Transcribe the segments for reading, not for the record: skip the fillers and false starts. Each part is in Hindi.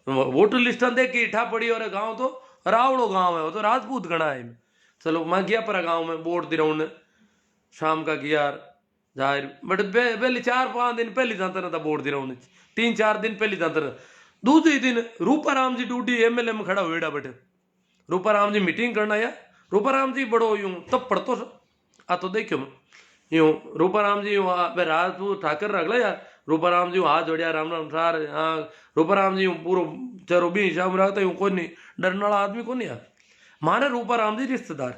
वोटर लिस्टा देख के इठा पड़ी और गाँव तो रावड़ो गाँव है, वो तो राजपूत गणा है। चलो मैं गया पर गाँव में वोट दिराऊन, शाम का गया जाहिर बट पहले 4-5 दिन पहले जाता रहता वोट दिराऊन, 3-4 दिन पहले जाता रहता। दूसरे दिन रूपाराम जी ड्यूटी एमएलए में खड़ा हुएड़ा बटे, रूपाराम जी मीटिंग करना या रूपाराम जी बड़ो यूं तब पढ़तो आ तो देखो मैं यूं रूपाराम जी यूं राजपूत ठाकर रख यार, रूपाराम जी हाथ जोड़िया राम राम सार, हाँ रूपाराम जी पूरा चरो भी हिसाब रखता यूं कोई नहीं डरने वाला आदमी को नहीं यार। मारे रूपाराम जी रिश्तेदार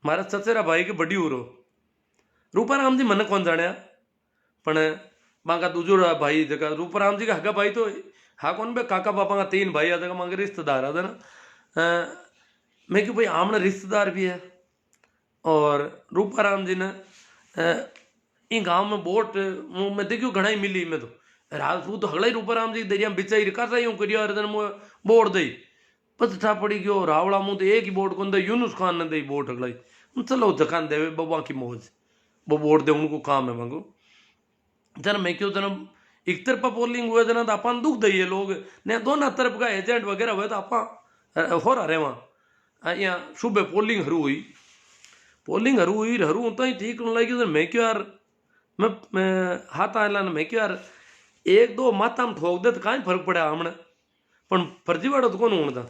मारा चचेरा भाई के बड़ी उरो, रूपाराम जी मन कौन जाने पण मांगा दूजो भाई जगह रूपाराम जी का हगा भाई तो हा कौन बे काका पापा का 3 भाई आ जगह मांगे रिश्तेदार आते ना। मैं क्यों भाई आमने रिश्तेदार भी है। और रूपाराम जी ने इन गांव में वोट मैं देखियो घना ही मिली मैं तो राजपूत तो हगला ही रूपाराम जी दरिया बिचाई कासा यूं करियो अरे वोट दई पता पड़ी गयो रावड़ा मुंह तो एक ही वोट कौन दे यूनुस खान ने दई वोट हगलाई। चलो जखान देवे बबा की मौज वो वोट दे उनको काम है मांगो जन मैं क्यों जन एक तरफा पोलिंग हुए जना तो अपन दुख दइए लोग ने दोनों तरफ का एजेंट वगैरह हुए तो आप हो रहा वहाँ यहाँ सुबह पोलिंग हरू हुई, पोलिंग हरू हुई हरू तो ही ठीक लगी तो मैं क्यों यार मैं हाथ आला मैं क्यों यार 1-2 माता में ठोक दे तो कहीं फर्क पड़ा हमने पण फर्जीवाड़ो तो कौन होता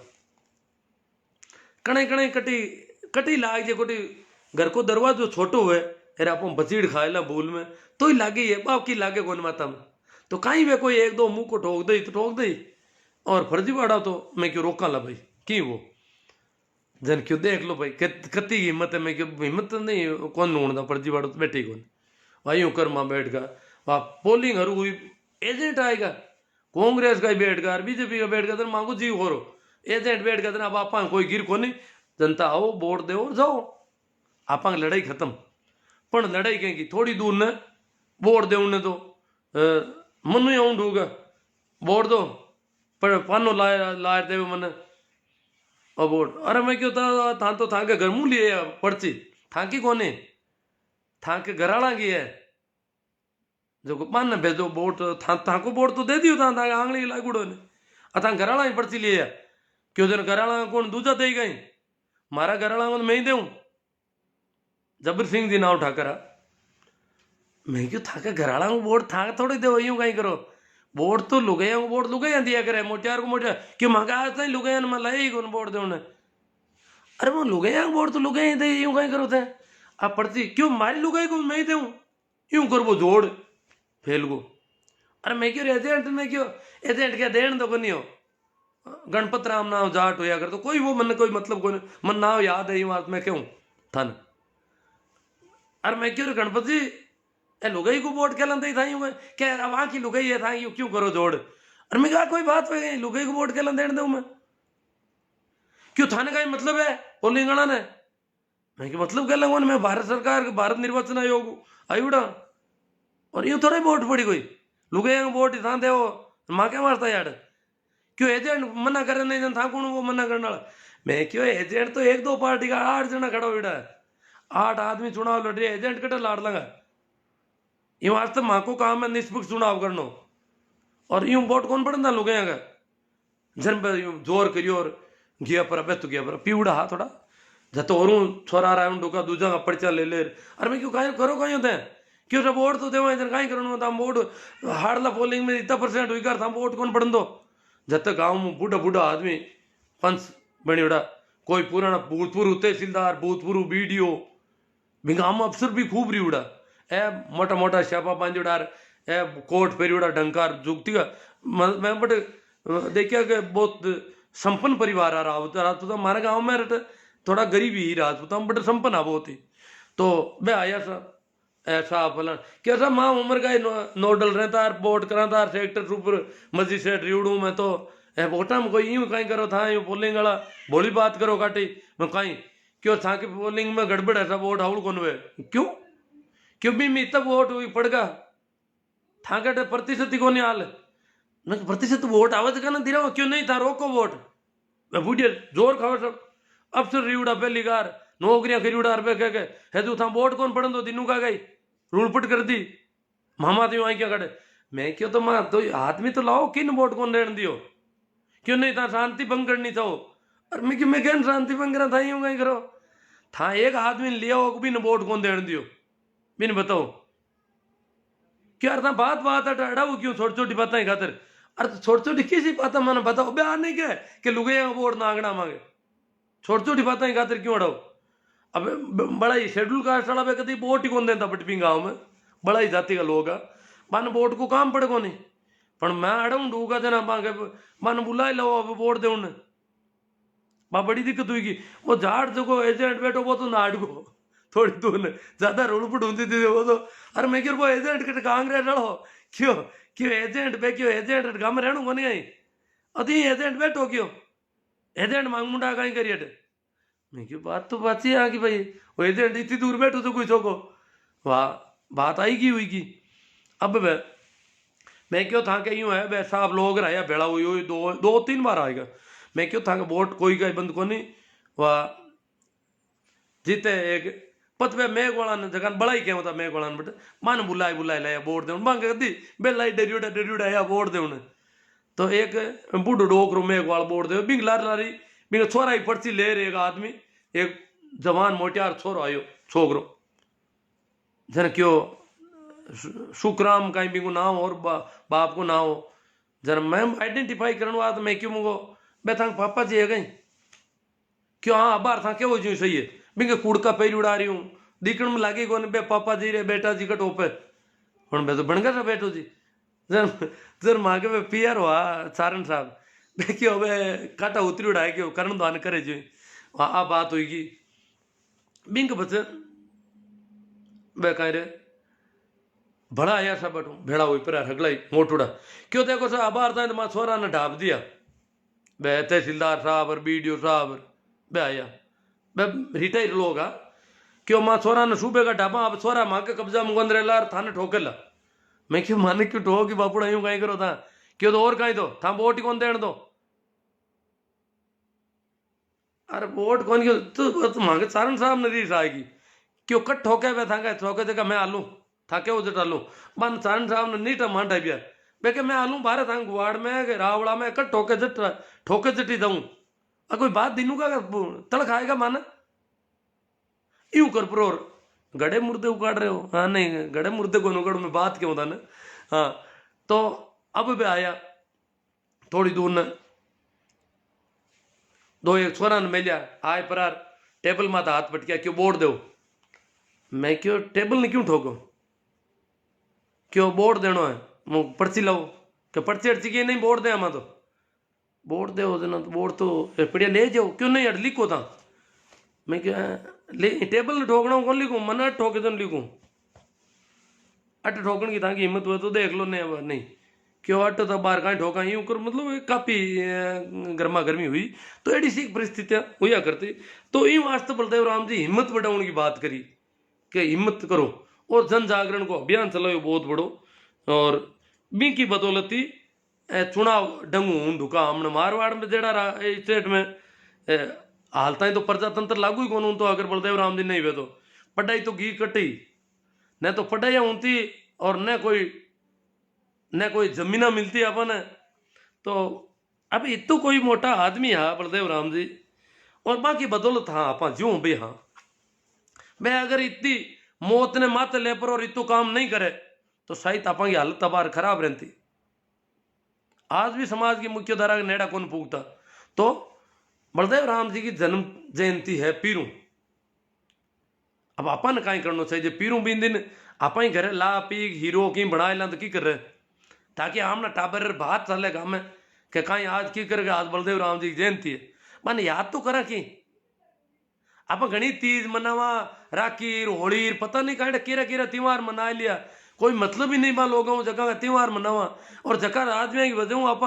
कणे कणे कटी कटी लाग जे कोटी घर को दरवाजो छोटो हुए अरे आप बचीड़ खाएला भूल में तो ही लागे ये बाप की लागे कौन माता में तो कहीं वे कोई 1-2 मुंह को ठोक दई तो ठोक दई और फर्जीवाड़ा तो मैं क्यों रोका ला भाई की वो जन क्यों देख लो भाई कति हिम्मत है मैं क्यों हिम्मत नहीं कौन ढूंढता फर्जीवाड़ा तो बैठे कौन भाई यूं कर मां बैठ गया वहाँ पोलिंग हरू हुई एजेंट आएगा कांग्रेस का ही बैठ गया बीजेपी का बैठ गया तो मांगो जी हो एजेंट बैठ गया अब आप कोई गिर को नहीं जनता आओ वोट दो और जाओ आप लड़ाई खत्म। पण लड़ाई कहीं थोड़ी दूर ने वोट दे उन्हें तो मनु आऊं ढूंगा वोट दो पर पानो लाए दे मन और वोट अरे मैं क्यों था तो था के घर मुँह लिए पर्ची था की कोने था के घराला की है जो मान ने भेजो वोट था को वोट तो दे दियो था आंगली लागूड़ो ने अथा घराला ही पर्ची लिए क्यों जन घराला कौन दूजा दे गई मारा घराला को मैं ही देऊं जबर सिंह जी नाव ठाकरा मैं क्यों था के घराला को वोट था थोड़ी दे यूं कहीं करो वोट तो लुगैया को वोट लुगैया दिया करे मोटियार को मोटियार क्यों मंगा आज तक लुगैया ने मैं लाई कौन वोट दे उन्हें अरे वो लुगैया को वोट तो लुगैया दे यूं कहीं करो थे आप पर्ची क्यों मारी लुगाई को मैं ही दूं यूं कर वो जोड़ फेल को अरे मैं क्यों एजेंट ने क्यों एजेंट क्या देन तो नहीं हो गणपत राम नाव जाट होया कर तो कोई वो मन कोई मतलब कोई मन नाव याद है बात मैं क्यों थन अरे मैं क्यों गणपत जी ए लुगाई को वोट क्या लंदे था यूं क्या वहां की लुगाई है था यूं क्यों करो जोड़ अरे मैं कहा कोई बात हो गई लुगाई को वोट क्या देने दूं मैं क्यों थाने का मतलब है पोलिंगणा ने मैं कि मतलब क्या लगवा मैं भारत सरकार भारत निर्वाचन आयोग आयुड़ा और यूं थोड़ा वोट पड़ी कोई लुगाई वोट था दे माँ क्या मारता यार क्यों एजेंट मना करे नहीं था कौन वो मना करने वाला मैं क्यों एजेंट तो 1-2 पार्टी का 8 जना खड़ा हुआ है 8 आदमी चुनाव लड़ रहे एजेंट कटे लाड़ लगा यूं आज तक माँ को काम है निष्पक्ष चुनाव करना और यूं वोट कौन पड़ता लुगाई का जन पर यूं जोर करियो और गया पर अब तो गया पर पीवड़ा हा थोड़ा जतो और छोरा रहा डोका दूजा का पर्चा ले ले अरे मैं क्यों कहीं करो कहीं होते हैं क्यों जब वोट तो देवा इधर कहीं करो था वोट हारला पोलिंग में इतना % हुई कर था वोट कौन पढ़ दो जब तक गाँव में बूढ़ा बूढ़ा आदमी पंच बनी उड़ा कोई पुराना भूतपूर्व तहसीलदार भूतपूर्व बीडीओ गाँव में अफसर भी खूब रही उड़ा ए मोटा मोटा श्यापा पांच उड़ा ए कोट फेरी उड़ा डंकार जुगती का मैं बट देखिया कि बहुत संपन्न परिवार आ रहा तो हमारे गाँव में थोड़ा गरीब ही राजपूत हम बड़े संपन्न आ बहुत ही तो मैं आया सा ऐसा फलन क्या सा माँ उम्र का नोडल रहता है वोट करा था सेक्टर सुपर मजिस्ट्रेट रिवड़ू में तो वोटा में कोई यूं कहीं करो था यूं पोलिंग वाला बोली बात करो काटी मैं कहीं क्यों था कि पोलिंग में गड़बड़ ऐसा वोट हाउल कौन हुए क्यों क्यों भी मैं तब वोट हुई पड़गा था कटे प्रतिशत ही को नहीं हाल मैं प्रतिशत वोट आवाज का ना दिरा क्यों नहीं था रोको वोट मैं बूढ़िया जोर खाओ सब अफसर रिवड़ा पहली कार नौकरियां खरीड़ा रुपये कह के है तू था वोट कौन पढ़न दो दिनू का गई रूलपट कर दी मामा तो आई क्या कटे मैं क्यों तो मां तो आदमी तो लाओ किन वोट कौन लेने दियो क्यों नहीं था शांति भंग करनी चाहो और मैं क्यों मैं क्या शांति भंग करा था यूं कहीं करो था एक आदमी लिया हो बिन वोट कौन देने दियो बिन बताओ क्या था बात बात अड़ाऊ क्यों छोटी छोटी बातें खातिर अरे तो छोटी छोटी किसी बात मैंने बताओ बयान नहीं क्या है कि लुगे वोट नागना मांगे छोटी छोटी बातें खातिर क्यों अड़ाओ अब बड़ा ही शेड्यूल कास्ट वाला पे कभी वोट ही कौन देता बटपी गाँव में बड़ा ही जाति का लोग है मन वोट को काम पड़े को नहीं पर मैं अड़ाऊ डूगा जना मांगे मन बुला लो अब वोट दे उन्हें वहाँ बड़ी दिक्कत हुई वो झाड़ जो एजेंट बैठो वो तो नाट को थोड़ी दूर ने ज्यादा रोड़पट होती थी वो तो अरे मैं क्यों वो एजेंट के कांग्रेस लड़ो क्यों क्यों एजेंट पे क्यों एजेंट गाँव में रहूँ नहीं आई अति एजेंट बैठो क्यों एजेंट मांग मुंडा कहीं करिए मैं क्यों बात तो बात ही आ कि भाई वो एजेंट इतनी दूर बैठो तो कोई छोको वाह बात आई की हुई की अब मैं क्यों था कि यूं है वैसा आप लोग रहा भेड़ा हुई हुई दो तीन बार आएगा मैं क्यों था वोट कोई का बंद को नहीं वाह जीते एक पत पे मेघ वाला ने जगह बड़ा ही क्या होता मेघ वाला ने बट मन बुलाए बुलाए लाया वोट दे मांगे कदी बेला डरियोड़ा या वोट दे उन्हें तो एक बूढ़ो डोकरो मेघ वाला वोट दे बिंग लार लारी बिंग छोरा ही पर्ची ले रहे एक आदमी एक जवान मोटियार छोरो आयो छोकरो जन क्यों सुखराम कहीं भी को नाम और बाप को ना हो जरा मैं आइडेंटिफाई करने वाला मैं क्यों मुझको मैं था पापा जी है कहीं क्यों हाँ बाहर था क्या हो जी सही है बिंगे कूड़ का पैर उड़ा रही हूँ दिखण में लागे कौन बे पापा जी रे बेटा जी का टोपे हूँ मैं तो बन गया बैठो जी जर माँ के पियर हुआ सारण साहब बे क्यों बे काटा उतरी उड़ाए क्यों करण दान करे जी आ बात होगी बिंग बच्चे बे कहीं रे बड़ा आया सब बटू भेड़ा हुई पर हगलाई मोटूड़ा क्यों देखो सर बाहर था माँ छोरा ने ढाप दिया बे तहसीलदार साहब और बीडीओ साहब बे आया बे रिटायर लोग आ क्यों माँ छोरा ने सूबे का ढापा अब छोरा माँ के कब्जा मुगंद रेला थाने ठोकेला मैं क्यों माने क्यों ठोक कि बापूड़ा यूं कहीं करो था क्यों तो और कहीं दो था वोट ही कौन देने दो अरे वोट कौन क्यों तो मांगे सारण साहब ने रीस आएगी क्यों कट ठोके वे था ठोके जगह मैं आलू था क्या उधर डालू मन सारण साहब ने नीटा मांडा बिया बेके मैं आलू बारह था गुवाड़ में रावड़ा में कट ठोके जटी दऊं कोई बात दिनू का तड़ खाएगा माना यूं कर प्रोर गड़े मुर्दे उगाड़ रहे हो हाँ नहीं गड़े मुर्दे को उगाड़ में बात क्यों था ना हाँ तो अब भी आया थोड़ी दूर न दो एक छोरा ने मिलिया आए परार टेबल माता हाथ पटकिया क्यों बोर्ड दो मैं क्यों टेबल ने क्यों ठोको क्यों बोर्ड देना है वो पर्ची लाओ क्या पर्ची अर्ची की नहीं बोर्ड दे हम तो बोर्ड दे ना तो बोर्ड तो पड़िया ले जाओ क्यों नहीं अट लिखो था मैं क्या ले टेबल ने ठोकना कौन लिखूं मन अट ठोके तो लिखूं अट ठोकन की था कि हिम्मत हुआ तो देख लो नहीं अब नहीं क्यों अट तो बाहर कहीं ठोका यूं कर मतलब काफी गर्मा गर्मी हुई तो एडी सी परिस्थितियां हुआ करती तो यूं वास्ते बलदेव राम जी हिम्मत बढ़ाने की बात करी कि हिम्मत करो और जन जागरण को अभियान चलाओ बहुत बड़ो और बी की बदौलती चुनाव डंगू ढुका हमने मारवाड़ में जेड़ा स्टेट में हालता तो प्रजातंत्र लागू ही कौन तो अगर बलदेव राम जी नहीं हुए तो पढ़ाई तो घी कटी न तो पढ़ाई होती और न कोई जमीना मिलती अपन तो अब इतो कोई मोटा आदमी है बलदेव राम जी और बाकी बदौलत हाँ आप ज्यों भी हाँ मैं अगर इतनी मौत ने मत ले पर और इतो काम नहीं करे तो शायद आप की हालत तबार खराब रहती आज भी समाज की मुख्य धारा का नेड़ा कौन फूकता तो बलदेव राम जी की जन्म जयंती है पीरू अब अपन कहीं करना चाहिए पीरू बीन दिन आप ही घरे ला पी हीरो की बना ला तो की कर रहे ताकि हम ना टाबर बात चलेगा में कि कहीं आज की करेगा आज बलदेव राम जी की जयंती है मन याद तो करा कि आप घनी तीज मनावा राखी होली पता नहीं कहीं केरा केरा त्योहार मना लिया कोई मतलब ही नहीं बा लोगों जगह का त्योहार मनावा और जगह आदमी की वजह आप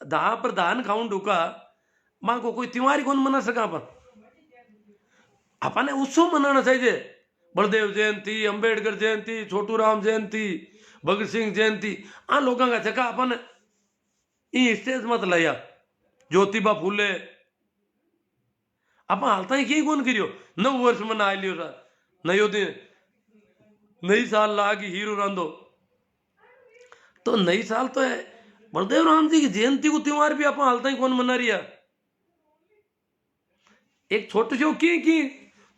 दाह पर धान खाऊं ढूका मां को कोई त्योहार ही कौन मना सका अपन ने उत्सव मनाना चाहिए बलदेव जयंती अंबेडकर जयंती छोटू राम जयंती भगत सिंह जयंती आ लोगों का जगह अपन स्टेज मत लाया ज्योतिबा फूले आप हालता ही कौन करियो 9 वर्ष मना लियो सर नयो दिन नई साल लागी हीरो रांधो तो नई साल तो है, बलदेव राम जी की जयंती को त्योहार भी आप हालता ही कौन मना रिया। एक छोटे से की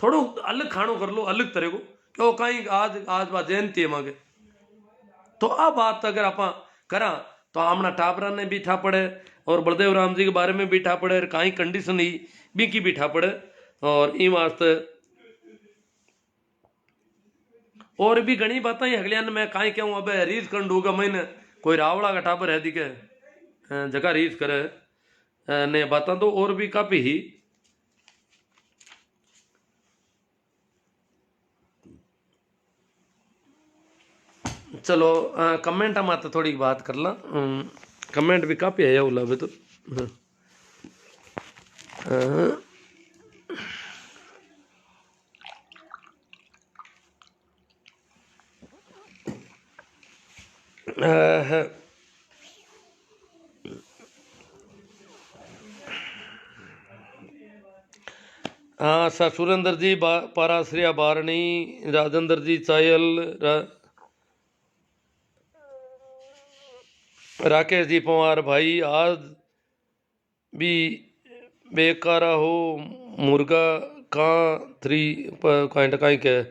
थोड़ो अलग खानो कर लो, अलग तरह को क्यों कहीं आज आज बात जयंती है मांगे। तो आ बात अगर आप करा तो आमना टापरा ने भी ठा पड़े और बलदेव राम जी के बारे में भी ठा पड़े, कहीं कंडीशन ही भी की भी ठा पड़े। और इन वास्ते और भी घनी बातें अगलियान में कहीं क्यों अब रीस कर दूंगा मैंने कोई रावड़ा का टापर है दिखे जगह रीस करे ने बातें तो और भी काफी ही। चलो कमेंट हम आते थोड़ी बात कर ला, कमेंट भी काफी है उला भी तो हाँ सर सुरेंद्र जी पाराश्रिया बारणी, राजेंद्र जी चायल, राकेश जी पवार भाई आज भी बेकारा हो मुर्गा कहाँ थ्री पॉइंट कहीं के।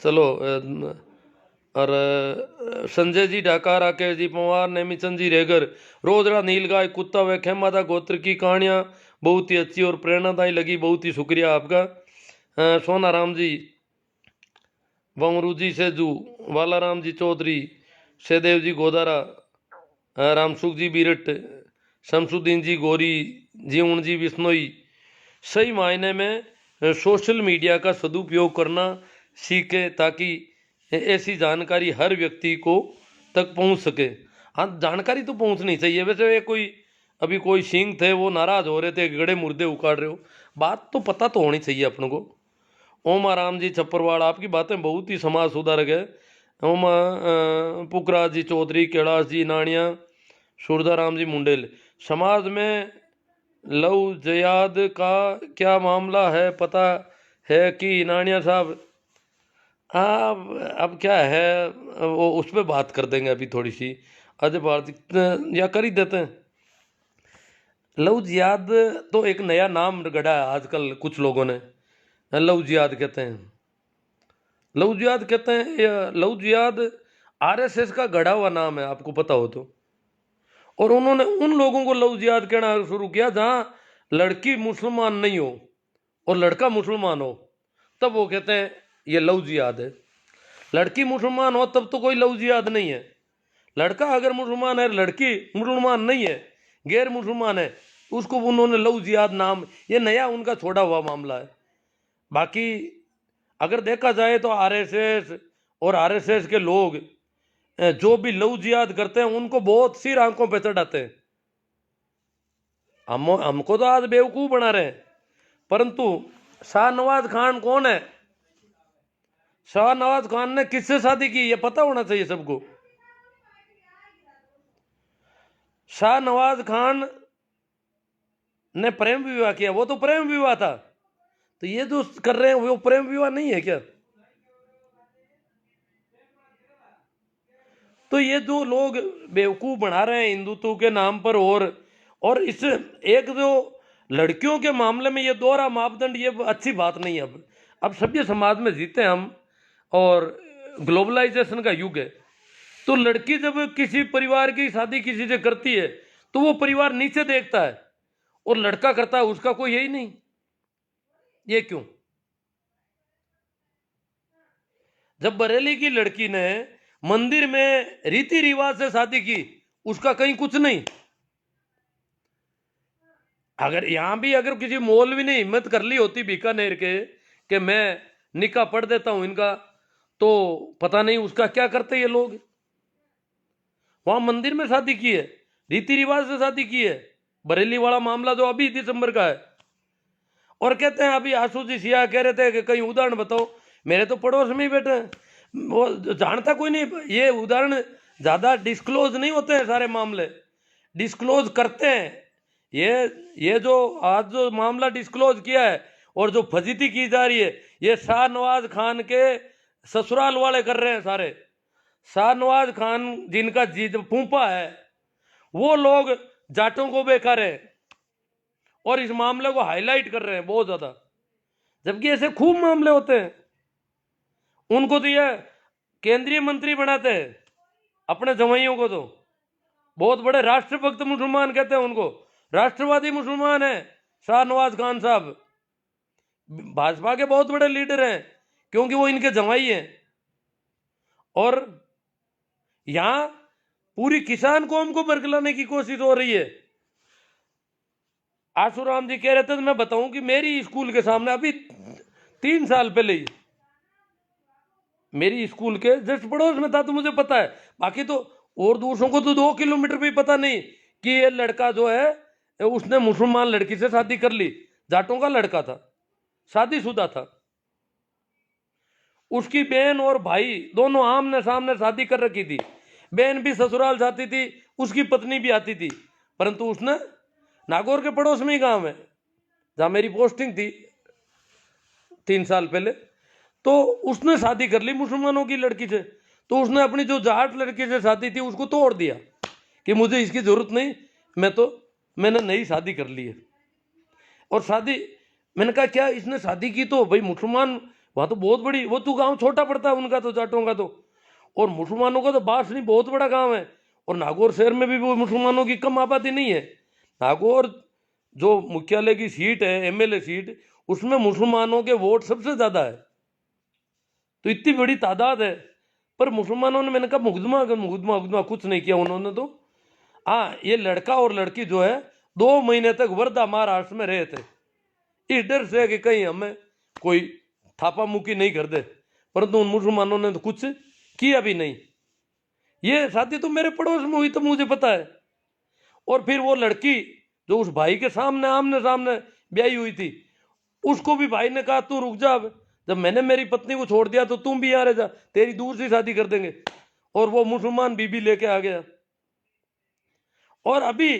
चलो और संजय जी ढाका, राकेश जी पवार, नेमीचंद जी रेगर, रोजड़ा नीलगाय कुत्ता व खेमादा गोत्र की कहानियाँ बहुत ही अच्छी और प्रेरणादायी लगी, बहुत ही शुक्रिया आपका। सोना राम जी, बमरू जी सेजू, वाला राम जी चौधरी, सहदेव जी गोदारा, रामसुख जी बीरट, शमसुद्दीन जी गोरी, जीवन जी बिश्नोई, सही मायने में सोशल मीडिया का सदुपयोग करना सीखे ताकि ऐसी जानकारी हर व्यक्ति को तक पहुंच सके। हाँ जानकारी तो पहुंचनी चाहिए। वैसे ये कोई अभी कोई सिंह थे वो नाराज हो रहे थे गड़े मुर्दे उखाड़ रहे हो, बात तो पता तो होनी चाहिए अपन को। ओमा राम जी छप्परवाड़, आपकी बातें बहुत ही समाज सुधारक है। ओमा पुखराज जी चौधरी, कैलाश जी नानिया, सूरदाराम जी मुंडेल, समाज में लव जयाद का क्या मामला है पता है कि नानिया साहब? अब क्या है वो उस पर बात कर देंगे अभी थोड़ी सी अजय भारती या कर ही देते हैं। लव जिहाद तो एक नया नाम गढ़ा है आजकल कुछ लोगों ने, लव जिहाद कहते हैं। लव जिहाद कहते हैं, लव जिहाद आरएसएस का गढ़ा हुआ नाम है आपको पता हो तो। और उन्होंने उन लोगों को लव जिहाद कहना शुरू किया जहां लड़की मुसलमान नहीं हो और लड़का मुसलमान हो, तब वो कहते हैं ये लव जिहाद है। लड़की मुसलमान हो तब तो कोई लव जिहाद नहीं है। लड़का अगर मुसलमान है, लड़की मुसलमान नहीं है, गैर मुसलमान है, उसको उन्होंने लव जिहाद नाम, ये नया उनका छोड़ा हुआ मामला है। बाकी अगर देखा जाए तो आरएसएस और आरएसएस के लोग जो भी लव जिहाद करते हैं उनको बहुत सी आंखों पे चढ़ाते हैं। हमको तो आज बेवकूफ बना रहे हैं, परंतु शाहनवाज खान कौन है? शाहनवाज खान ने किससे शादी की ये पता होना चाहिए सबको। शाहनवाज खान ने प्रेम विवाह किया, वो तो प्रेम विवाह था, तो ये जो कर रहे हैं वो प्रेम विवाह नहीं है क्या? तो ये जो लोग बेवकूफ बना रहे हैं हिंदुत्व के नाम पर, और इस एक जो लड़कियों के मामले में ये दोहरा मापदंड, ये अच्छी बात नहीं है। अब सभ्य समाज में जीते हम और ग्लोबलाइजेशन का युग है, तो लड़की जब किसी परिवार की शादी किसी से करती है तो वो परिवार नीचे देखता है, और लड़का करता है उसका कोई यही नहीं। ये क्यों? जब बरेली की लड़की ने मंदिर में रीति रिवाज से शादी की उसका कहीं कुछ नहीं। अगर यहां भी अगर किसी मौलवी ने हिम्मत कर ली होती बीकानेर के कि मैं निकाह पढ़ देता हूं इनका, तो पता नहीं उसका क्या करते ये लोग। वहां मंदिर में शादी की है, रीति रिवाज से शादी की है। बरेली वाला मामला जो अभी दिसंबर का है, और कहते हैं अभी आशु जी सिया कह रहे थे कि कहीं उदाहरण बताओ। मेरे तो पड़ोस में ही बैठे हैं, वो जानता कोई नहीं। ये उदाहरण ज्यादा डिस्क्लोज नहीं होते हैं, सारे मामले डिस्क्लोज करते हैं। ये जो आज जो मामला डिस्क्लोज किया है और जो फजीती की जा रही है, ये शाहनवाज खान के ससुराल वाले कर रहे हैं सारे। शाहनवाज खान जिनका जीत फूफा है, वो लोग जाटों को बेकार है और इस मामले को हाईलाइट कर रहे हैं बहुत ज्यादा, जबकि ऐसे खूब मामले होते हैं। उनको तो ये केंद्रीय मंत्री बनाते हैं अपने जमाइयों को, तो बहुत बड़े राष्ट्रभक्त मुसलमान कहते हैं उनको, राष्ट्रवादी मुसलमान है शाहनवाज खान साहब, भाजपा के बहुत बड़े लीडर हैं क्योंकि वो इनके जमाई हैं। और यहां पूरी किसान कौम को बरगलाने की कोशिश हो रही है। आशुराम जी कह रहे थे, तो मैं बताऊं कि मेरी स्कूल के सामने अभी 3 साल पहले ही, मेरी स्कूल के जस्ट पड़ोस में था, तो मुझे पता है। बाकी तो और दूसरों को तो 2 किलोमीटर भी पता नहीं कि ये लड़का जो है उसने मुसलमान लड़की से शादी कर ली, जाटों का लड़का था, शादीशुदा था। उसकी बहन और भाई दोनों आमने सामने शादी कर रखी थी, बहन भी ससुराल जाती थी, उसकी पत्नी भी आती थी, परंतु उसने नागौर के पड़ोस में ही गांव है जहां मेरी पोस्टिंग थी 3 साल पहले, तो उसने शादी कर ली मुसलमानों की लड़की से। तो उसने अपनी जो जाट लड़की से शादी थी उसको तोड़ दिया कि मुझे इसकी जरूरत नहीं, मैंने नई शादी कर ली है। और शादी, मैंने कहा क्या इसने शादी की तो भाई मुसलमान, वहां तो बहुत बड़ी, वो तो गांव छोटा पड़ता है उनका तो, जाटों का तो, और मुसलमानों का तो बासनी बहुत बड़ा गांव है। और नागौर शहर में भी वो मुसलमानों की कम आबादी नहीं है। नागौर जो मुख्यालय की सीट है, एमएलए सीट, उसमें मुसलमानों के वोट सबसे ज्यादा है, तो इतनी बड़ी तादाद है। पर मुसलमानों ने, मैंने कहा मुकदमा मुकदमा मुकदमा कुछ नहीं किया उन्होंने तो। हाँ, ये लड़का और लड़की जो है 2 महीने तक वर्धा महाराष्ट्र में रहे थे, इस डर से कि कहीं हमें कोई थापा मुक्की नहीं कर दे, परंतु उन मुसलमानों ने तो कुछ किया भी नहीं। ये शादी तो मेरे पड़ोस में हुई तो मुझे पता है। और फिर वो लड़की जो उस भाई के सामने आमने सामने ब्याही हुई थी, उसको भी भाई ने कहा तू रुक जा, अब जब मैंने मेरी पत्नी को छोड़ दिया तो तुम भी यहाँ रह जा, तेरी दूसरी शादी कर देंगे। और वो मुसलमान बीबी लेके आ गया। और अभी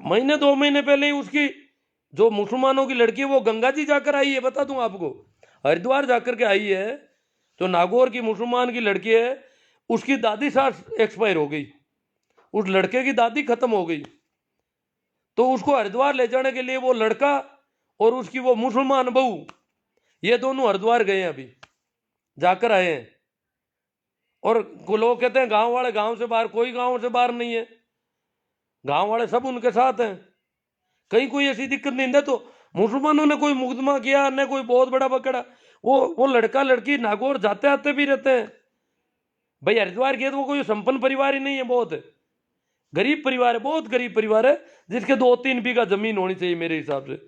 महीने 2 महीने पहले ही उसकी जो मुसलमानों की लड़की है वो गंगा जी जाकर आई है, बता दूं आपको, हरिद्वार जाकर के आई है। जो नागौर की मुसलमान की लड़की है, उसकी दादी सास एक्सपायर हो गई, उस लड़के की दादी खत्म हो गई, तो उसको हरिद्वार ले जाने के लिए वो लड़का और उसकी वो मुसलमान बहू, ये दोनों हरिद्वार गए हैं, अभी जाकर आए हैं। और लोग कहते हैं गांव वाले गांव से बाहर, कोई गांव से बाहर नहीं है, गांव वाले सब उनके साथ हैं, कहीं कोई ऐसी दिक्कत नहीं है। तो मुसलमानों ने कोई मुकदमा किया न कोई बहुत बड़ा पकड़ा, वो लड़का लड़की नागौर जाते आते भी रहते हैं। भाई हरिद्वार गए तो वो कोई संपन्न परिवार ही नहीं है, बहुत गरीब परिवार है, बहुत गरीब परिवार है, जिसके 2-3 बीघा जमीन होनी चाहिए मेरे हिसाब से,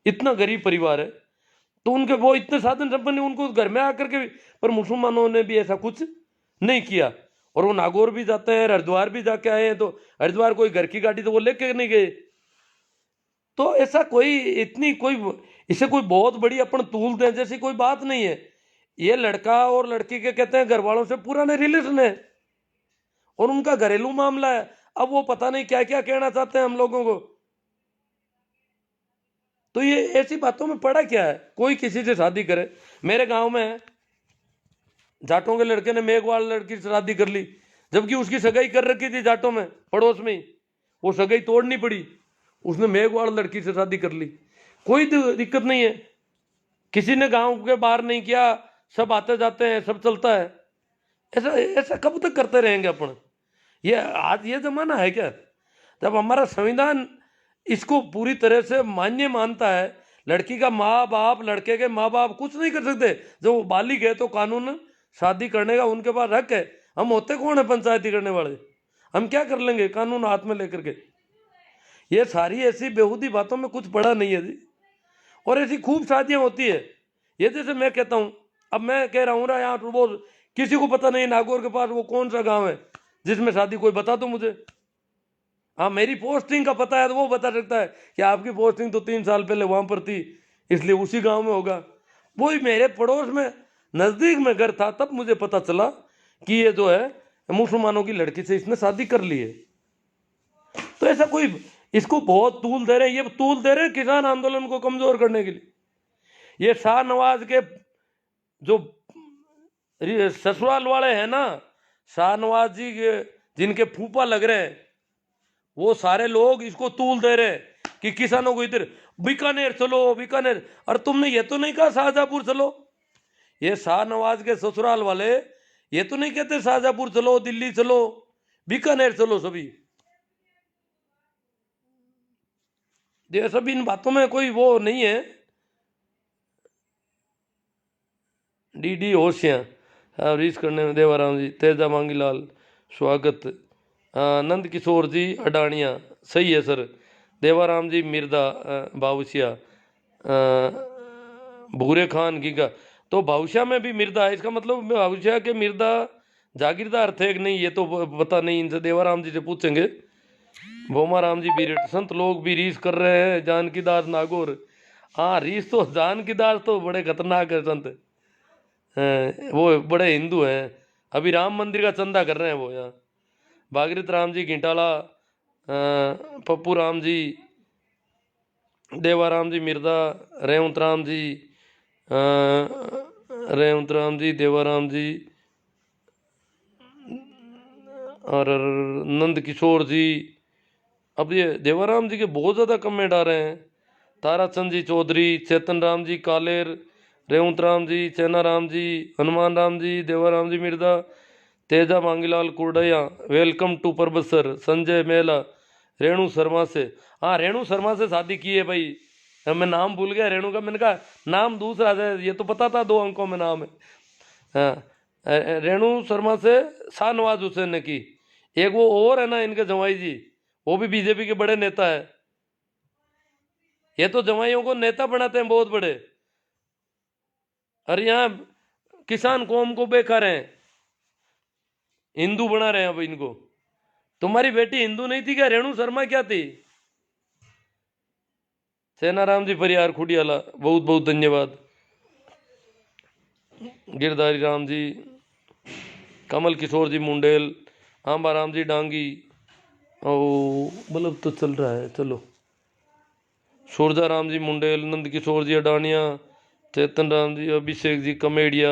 इतना गरीब परिवार है। तो उनके वो इतने साधन संपन्न, उनको घर में आकर के भी, पर मुसलमानों ने भी ऐसा कुछ नहीं किया। और वो नागौर भी जाते हैं, हरिद्वार भी जाके आए हैं, तो हरिद्वार कोई घर की गाड़ी तो वो लेके नहीं गए। तो ऐसा कोई इतनी कोई इसे कोई बहुत बड़ी अपन तूल दें जैसी कोई बात नहीं है। ये लड़का और लड़की के कहते हैं घर वालों से पुराने रिलेशन है और उनका घरेलू मामला है। अब वो पता नहीं क्या क्या कहना चाहते हैं हम लोगों को। तो ये ऐसी बातों में पड़ा क्या है, कोई किसी से शादी करे। मेरे गांव में जाटों के लड़के ने मेघवाल लड़की से शादी कर ली, जबकि उसकी सगाई कर रखी थी जाटों में पड़ोस में ही, वो सगाई तोड़नी पड़ी, उसने मेघवाल लड़की से शादी कर ली, कोई दिक्कत नहीं है, किसी ने गांव के बाहर नहीं किया, सब आते जाते हैं, सब चलता है। ऐसा ऐसा कब तक करते रहेंगे अपन? ये आज ये जमाना है क्या, जब हमारा संविधान इसको पूरी तरह से मान्य मानता है। लड़की का माँ बाप, लड़के के माँ बाप कुछ नहीं कर सकते, जब वो बालिग है तो कानून शादी करने का उनके पास हक है। हम होते कौन है पंचायती करने वाले, हम क्या कर लेंगे कानून हाथ में लेकर के। ये सारी ऐसी बेहूदी बातों में कुछ पड़ा नहीं है जी। और ऐसी खूब शादियां होती है। ये जैसे मैं कहता हूँ, अब मैं कह रहा हूँ ना, यहाँ वो किसी को पता नहीं नागौर के पास वो कौन सा गांव है जिसमें शादी, कोई बता दो मुझे। हाँ, मेरी पोस्टिंग का पता है तो वो बता सकता है कि आपकी पोस्टिंग तो 3 साल पहले वहां पर थी, इसलिए उसी गांव में होगा। वही मेरे पड़ोस में नजदीक में घर था, तब मुझे पता चला कि ये जो है मुसलमानों की लड़की से इसने शादी कर ली है। तो ऐसा कोई इसको बहुत तूल दे रहे हैं, ये तूल दे रहे हैं किसान आंदोलन को कमजोर करने के लिए। ये शाहनवाज के जो ससुराल वाले हैं ना, शाहनवाज जी के जिनके फूफा लग रहे हैं, वो सारे लोग इसको तूल दे रहे हैं कि किसानों को इधर बीकानेर चलो, बीकानेर। और तुमने ये तो नहीं कहा शाहजहांपुर चलो। ये शाहनवाज के ससुराल वाले ये तो नहीं कहते शाहजहांपुर चलो, दिल्ली चलो, बीकानेर चलो सभी। ये सभी इन बातों में कोई वो नहीं है। डी होशियार रीच करने में देवाराम जी, तेजा मांगीलाल स्वागत, नंद किशोर जी अडानिया सही है सर, देवाराम जी मिर्दा बावसिया, भूरे खान गीगा। तो भावशिया में भी मिर्दा है, इसका मतलब भावशिया के मिर्दा जागीरदार थे कि नहीं ये तो पता नहीं, इनसे देवाराम जी से पूछेंगे। भोमा राम जी बीरेट, संत लोग भी रीस कर रहे हैं जानकी दास नागौर। हाँ रीस तो जानकी दास तो बड़े खतरनाक है संत, वो बड़े हिंदू हैं, अभी राम मंदिर का चंदा कर रहे हैं वो यहाँ। भागीरथ राम जी घिंटाला, पप्पू राम जी, देवाराम जी मिर्दा, रेवंत राम जी, रेवंत राम जी, देवाराम जी और नंद किशोर जी। अब ये देवाराम जी के बहुत ज़्यादा कमेंट आ रहे हैं। ताराचंद जी चौधरी, चेतन राम जी कालेर, रेवंत राम जी, चैना राम जी, हनुमान राम जी, देवाराम जी मिर्दा, तेजा मांगीलाल कुरडया, वेलकम टू परबसर, संजय मेला, रेणु शर्मा से। हाँ रेणु शर्मा से शादी की है भाई, मैं नाम भूल गया रेणु का, मैंने कहा नाम दूसरा है, ये तो पता था 2 अंकों में नाम है। हाँ रेणु शर्मा से शाहनवाज हुसैन ने की। एक वो और है ना इनके जवाई जी, वो भी बीजेपी के बड़े नेता है। ये तो जवाइयों को नेता बनाते हैं बहुत बड़े, और यहाँ किसान कौम को बेकार हैं, हिंदू बना रहे हैं अब इनको। तुम्हारी बेटी हिंदू नहीं थी क्या? रेणु शर्मा क्या थी? सेनाराम जी परियार खुडियाला बहुत बहुत धन्यवाद। गिरधारी राम जी, कमल किशोर जी मुंडेल, आंबा राम जी डांगी, ओ बल्ब तो चल रहा है चलो। सूरजा राम जी मुंडेल, नंद किशोर जी अडानिया, चेतन राम जी, अभिषेक जी कमेडिया,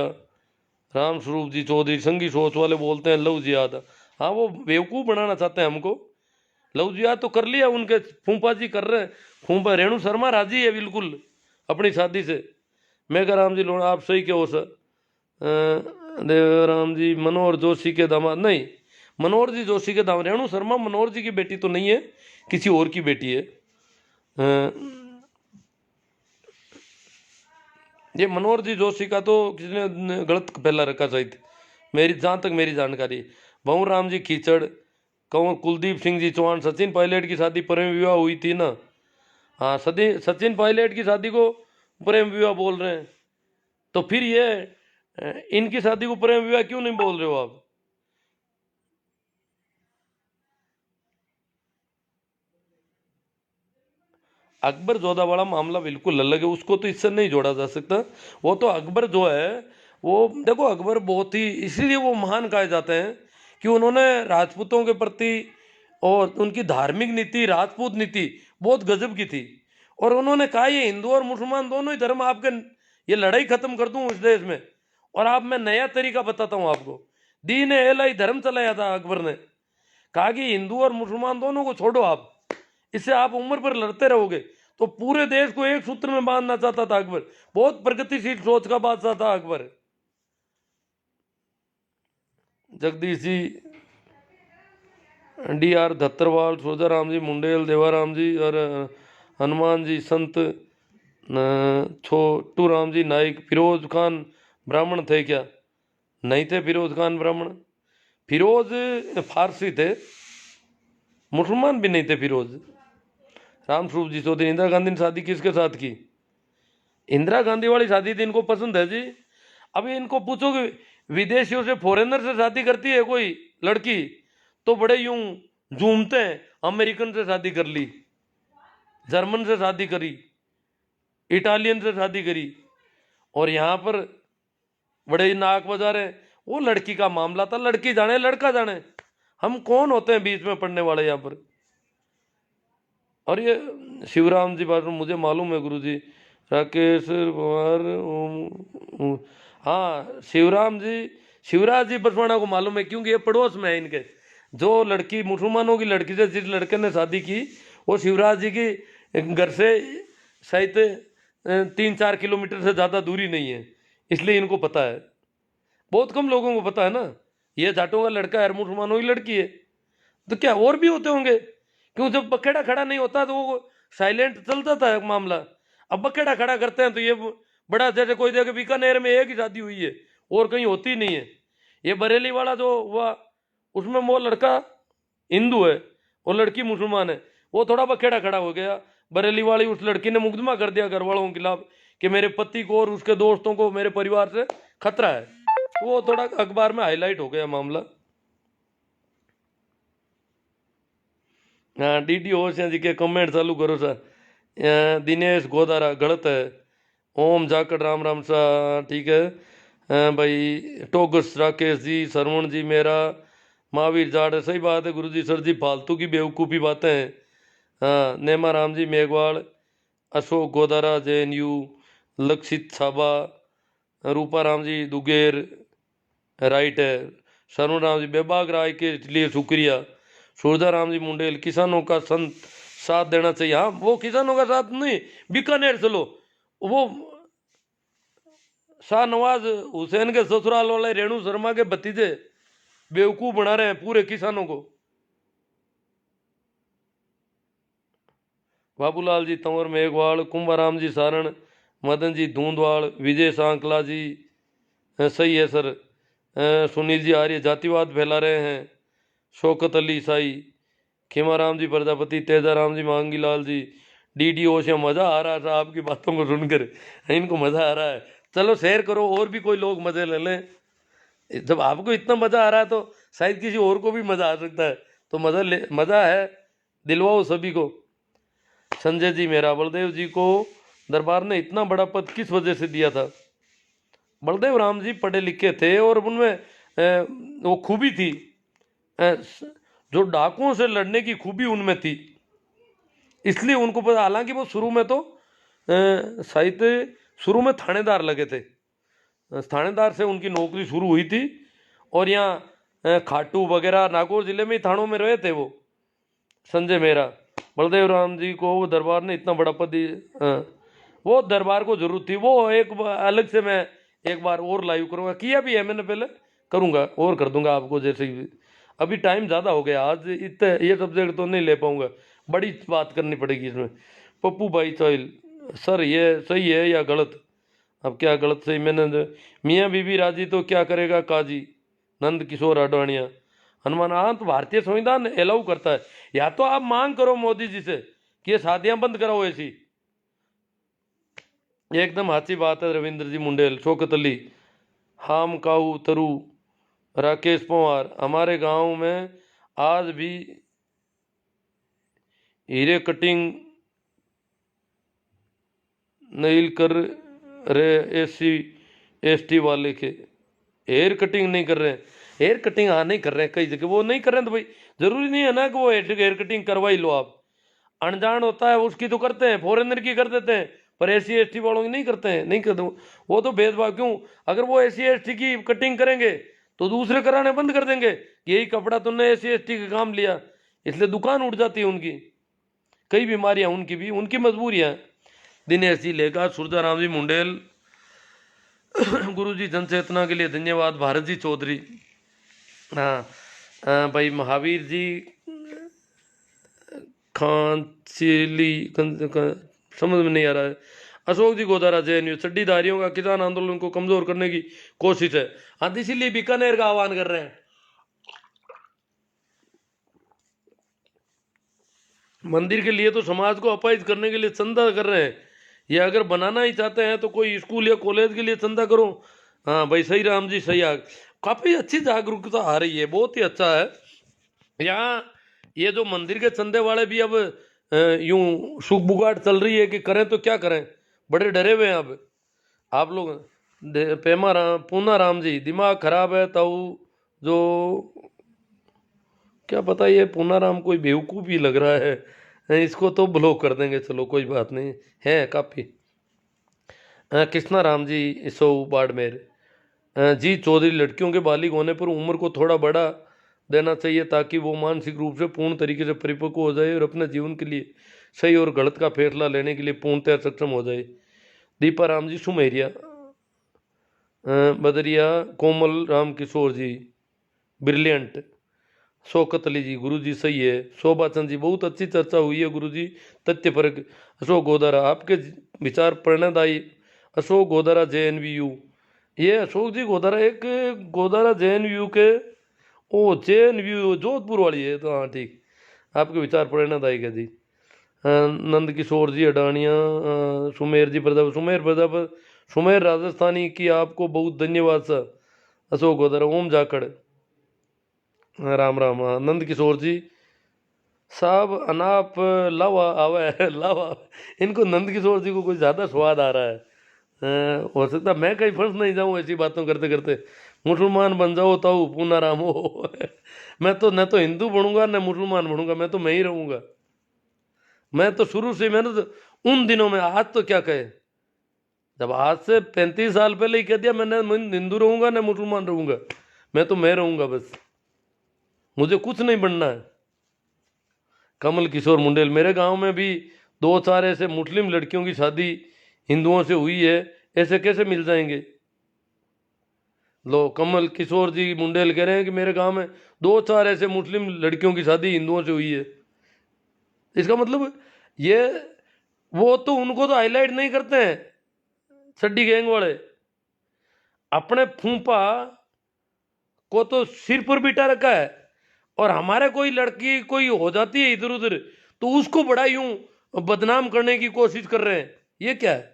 राम स्वरूप जी चौधरी, संगी सोच वाले बोलते हैं लव जिहाद। हाँ वो बेवकूफ़ बनाना चाहते हैं हमको। लव जिहाद तो कर लिया, उनके फूफा जी कर रहे हैं। फूफा रेणु शर्मा राजी है बिल्कुल अपनी शादी से। मेघा राम जी लोड़ा आप सही कहो सर। देवराम जी मनोहर जोशी के दामाद नहीं, मनोहर जी जोशी के दामाद। रेणु शर्मा मनोहर जी की बेटी तो नहीं है, किसी और की बेटी है। ये मनोहर जी जोशी का तो किसी ने गलत पहला रखा शायद, मेरी जहाँ तक मेरी जानकारी। भंवर राम जी कीचड़, कंवर कुलदीप सिंह जी चौहान, सचिन पायलट की शादी प्रेम विवाह हुई थी ना। हाँ सचिन पायलट की शादी को प्रेम विवाह बोल रहे हैं, तो फिर ये इनकी शादी को प्रेम विवाह क्यों नहीं बोल रहे हो आप? अकबर जोधा वाला मामला बिल्कुल अलग है, उसको तो इससे नहीं जोड़ा जा सकता। वो तो अकबर जो है वो देखो, अकबर बहुत ही इसीलिए वो महान कहे जाते हैं कि उन्होंने राजपूतों के प्रति और उनकी धार्मिक नीति, राजपूत नीति बहुत गजब की थी। और उन्होंने कहा ये हिंदू और मुसलमान दोनों ही धर्म आपके, ये लड़ाई खत्म कर दूं इस देश में। और आप मैं नया तरीका बताता हूँ आपको, दीन ए इलाही धर्म चलाया था अकबर ने। कहा कि हिंदू और मुसलमान दोनों को छोड़ो आप, इससे आप उम्र पर लड़ते रहोगे। तो पूरे देश को एक सूत्र में बांधना चाहता था अकबर, बहुत प्रगतिशील सोच का बादशाह था अकबर। जगदीश जी, DR धत्तरवाल, सोजाराम जी मुंडेल, देवाराम जी और हनुमान जी संत, छोटू राम जी नाइक। फिरोज खान ब्राह्मण थे क्या? नहीं थे फिरोज खान ब्राह्मण, फिरोज फारसी थे, मुसलमान भी नहीं थे फिरोज। राम स्वरूप जी चौधरी, इंदिरा गांधी ने शादी किसके साथ की? इंदिरा गांधी वाली शादी थी, इनको पसंद है जी। अभी इनको पूछो कि विदेशियों से, फॉरेनर से शादी करती है कोई लड़की, तो बड़े यूं झूमते हैं। अमेरिकन से शादी कर ली, जर्मन से शादी करी, इटालियन से शादी करी, और यहाँ पर बड़े ही नाक बजा रहे हैं। वो लड़की का मामला था, लड़की जाने लड़का जाने, हम कौन होते हैं बीच में पड़ने वाले यहाँ पर। और ये शिवराम जी बात मुझे मालूम है गुरु जी, राकेश कुमार हाँ शिवराज जी बसवाना को मालूम है, क्योंकि ये पड़ोस में है इनके। जो लड़की मुसलमानों की लड़की से जिस लड़के ने शादी की, वो शिवराज जी की घर से शायद 3-4 किलोमीटर से ज़्यादा दूरी नहीं है, इसलिए इनको पता है। बहुत कम लोगों को पता है ना, ये जाटों का लड़का है, मुसलमानों की लड़की है। तो क्या और भी होते होंगे? क्यों जब बखेड़ा खड़ा नहीं होता तो वो साइलेंट चल जाता है मामला। अब बखेड़ा खड़ा करते हैं तो ये बड़ा, जैसे कोई देखे बीकानेर में एक ही शादी हुई है और कहीं होती नहीं है। ये बरेली वाला जो हुआ, उसमें वो लड़का हिंदू है और लड़की मुसलमान है, वो थोड़ा बखेड़ा खड़ा हो गया। बरेली वाली उस लड़की ने मुकदमा कर दिया घर वालों के खिलाफ कि मेरे पति को और उसके दोस्तों को, मेरे परिवार से खतरा है। वो थोड़ा अखबार में हाईलाइट हो गया मामला। हाँ, डीडी होशियार जी के कमेंट चालू करो सर। दिनेश गोदारा गलत है। ओम जाकड़ राम राम सा ठीक है। भाई टोगस राकेश जी, सरवण जी मेरा, महावीर जाट सही बात है गुरु जी। सर जी फालतू की बेवकूफ़ी बातें हैं। हाँ, नेमा राम जी मेघवाल, अशोक गोदारा JNU, लक्षित छाबा, रूपा राम जी दुगेर राइट है। सरवण राम जी बेबाक राय के लिए शुक्रिया। सूरजा राम जी मुंडेल, किसानों का साथ देना चाहिए। हाँ, वो किसानों का साथ नहीं, बीकानेर चलो, वो शाहनवाज हुसैन के ससुराल वाले रेणु शर्मा के भतीजे बेवकूफ बना रहे हैं पूरे किसानों को। बाबूलाल जी तंवर मेघवाल, कुंभाराम जी सारण, मदन जी धूंधवाल, विजय सांकला जी सही है सर। सुनील जी आर्य जातिवाद फैला रहे हैं। शौकत अली ईसाई, खेमाराम जी प्रजापति, तेजाराम जी मांगीलाल जी, DD ओशा। मज़ा आ रहा था आपकी बातों को सुनकर, इनको मज़ा आ रहा है। चलो शेयर करो और भी कोई लोग मज़े ले लें। जब आपको इतना मज़ा आ रहा है तो शायद किसी और को भी मज़ा आ सकता है। तो मज़ा है, दिलवाओ सभी को। संजय जी मेरा, बलदेव जी को दरबार ने इतना बड़ा पद किस वजह से दिया था? बलदेव राम जी पढ़े लिखे थे और उनमें वो खूबी थी, जो डाकुओं से लड़ने की खूबी उनमें थी, इसलिए उनको पता। हालांकि वो शुरू में तो शायद शुरू में थानेदार लगे थे, थानेदार से उनकी नौकरी शुरू हुई थी। और यहाँ खाटू वगैरह नागौर जिले में ही थानों में रहे थे वो संजय मेरा। बलदेव राम जी को वो दरबार ने इतना बड़ा पद वो दरबार को जरूरत थी। वो एक अलग से मैं एक बार और लाइव करूँगा, किया भी है मैंने पहले, करूँगा और कर दूंगा आपको जैसे ही। अभी टाइम ज़्यादा हो गया, आज इतने ये सब्जेक्ट तो नहीं ले पाऊँगा, बड़ी बात करनी पड़ेगी इसमें। पप्पू भाई चौल, सर ये सही है या गलत? अब क्या गलत सही, मैंने मियाँ बीबी राजी तो क्या करेगा काजी, नंद किशोर आडवाणिया। हनुमान, हाँ तो भारतीय संविधान अलाउ करता है। या तो आप मांग करो मोदी जी से कि ये शादियां बंद कराओ ऐसी। एकदम अच्छी बात है रविंद्र जी मुंडेल। शौकत अली, हाम काऊ तरु, राकेश पवार, हमारे गांव में आज भी हीरे कटिंग नहीं कर रहे SC ST वाले के, हेयर कटिंग नहीं कर रहे हैं। हेयर कटिंग हाँ नहीं कर रहे हैं, कई जगह वो नहीं कर रहे हैं, तो भाई जरूरी नहीं है ना कि वो हेयर कटिंग करवाई लो आप। अनजान होता है उसकी तो करते हैं, फॉरेनर की कर देते हैं, पर SC ST वालों की नहीं करते हैं, नहीं करते वो तो भेदभाव। क्यों? अगर वो SC ST की कटिंग करेंगे तो दूसरे कराने बंद कर देंगे, यही कपड़ा तुमने SC ST का काम लिया, इसलिए दुकान उठ जाती है उनकी। कई बीमारियां उनकी भी, उनकी मजबूरियां। दिनेश जी लेगा, सूरजाराम जी मुंडेल, गुरु जी जन चेतना के लिए धन्यवाद। भारत जी चौधरी, हाँ भाई महावीर जी खांचिली समझ में नहीं आ रहा है। अशोक जी गोदारा JNU, चड्डीधारियों का किसान आंदोलन को कमजोर करने की कोशिश है। हाँ, इसीलिए बीकानेर का आह्वान कर रहे हैं। मंदिर के लिए तो समाज को अपाहिज करने के लिए चंदा कर रहे हैं। ये अगर बनाना ही चाहते हैं तो कोई स्कूल या कॉलेज के लिए चंदा करो। हाँ भाई सही राम जी सही काफ़ी अच्छी जागरूकता आ रही है, बहुत ही अच्छा है। यहाँ ये जो मंदिर के चंदे वाले भी अब यूं सुख बुगाट चल रही है कि करें तो क्या करें, बड़े डरे हुए हैं अब। आप लोग पेमा राम पूना राम जी, दिमाग खराब है तो जो क्या पता, ये पूना राम कोई बेवकूफ़ ही लग रहा है, इसको तो ब्लॉक कर देंगे। चलो कोई बात नहीं है, काफ़ी। कृष्णा राम जी सो बाड़मेर, जी चौधरी, लड़कियों के बालिग होने पर उम्र को थोड़ा बढ़ा देना चाहिए ताकि वो मानसिक रूप से पूर्ण तरीके से परिपक्व हो जाए और अपने जीवन के लिए सही और गलत का फैसला लेने के लिए पूर्णतः सक्षम हो जाए। दीपा राम जी सुमेरिया, बदरिया कोमल राम किशोर जी ब्रिलियंट, शौकत अली जी गुरु जी सही है, शोभा चंद जी बहुत अच्छी चर्चा हुई है गुरु जी, तथ्य परक। अशोक गोदारा, आपके विचार प्रेरणादायी। अशोक गोदारा JNVU, ये अशोक जी गोदारा एक गोदारा JNVU के, ओ JNVU जोधपुर वाली है, तो हाँ ठीक, आपके विचार प्रेरणादायक है जी। नंद किशोर जी अडानिया, सुमेर जी प्रजापति, सुमेर प्रजापति, सुमेर राजस्थानी की आपको बहुत धन्यवाद सर। अशोक गोदारा, ओम जाखड़, राम राम। नंद किशोर जी साहब अनाप लावा आवा है लावा, इनको नंद किशोर जी को कुछ ज़्यादा स्वाद आ रहा है। हो सकता है मैं कहीं फंस नहीं जाऊं ऐसी बातों करते करते। मुसलमान बन जाओ ताऊ पूना राम हो मैं तो न तो हिंदू बनूंगा न मुसलमान बनूंगा, मैं तो मैं ही रहूंगा। मैं तो शुरू से, मैंने तो उन दिनों में, आज तो क्या कहे, जब आज से 35 साल पहले ही कह दिया मैंने, मैं हिंदू रहूंगा न मुसलमान रहूंगा, मैं तो मैं रहूंगा बस, मुझे कुछ नहीं बनना है। कमल किशोर मुंडेल, मेरे गांव में भी 2-4 ऐसे मुस्लिम लड़कियों की शादी हिंदुओं से हुई है, ऐसे कैसे मिल जाएंगे। लो, कमल किशोर जी मुंडेल कह रहे हैं कि मेरे गांव में 2-4 ऐसे मुस्लिम लड़कियों की शादी हिंदुओं से हुई है। इसका मतलब ये, वो तो उनको तो हाईलाइट नहीं करते हैं सड्डी गैंग वाले, अपने फूफा को तो सिर पर बिठा रखा है, और हमारे कोई लड़की कोई हो जाती है इधर उधर तो उसको बड़ा यूं बदनाम करने की कोशिश कर रहे हैं, ये क्या है।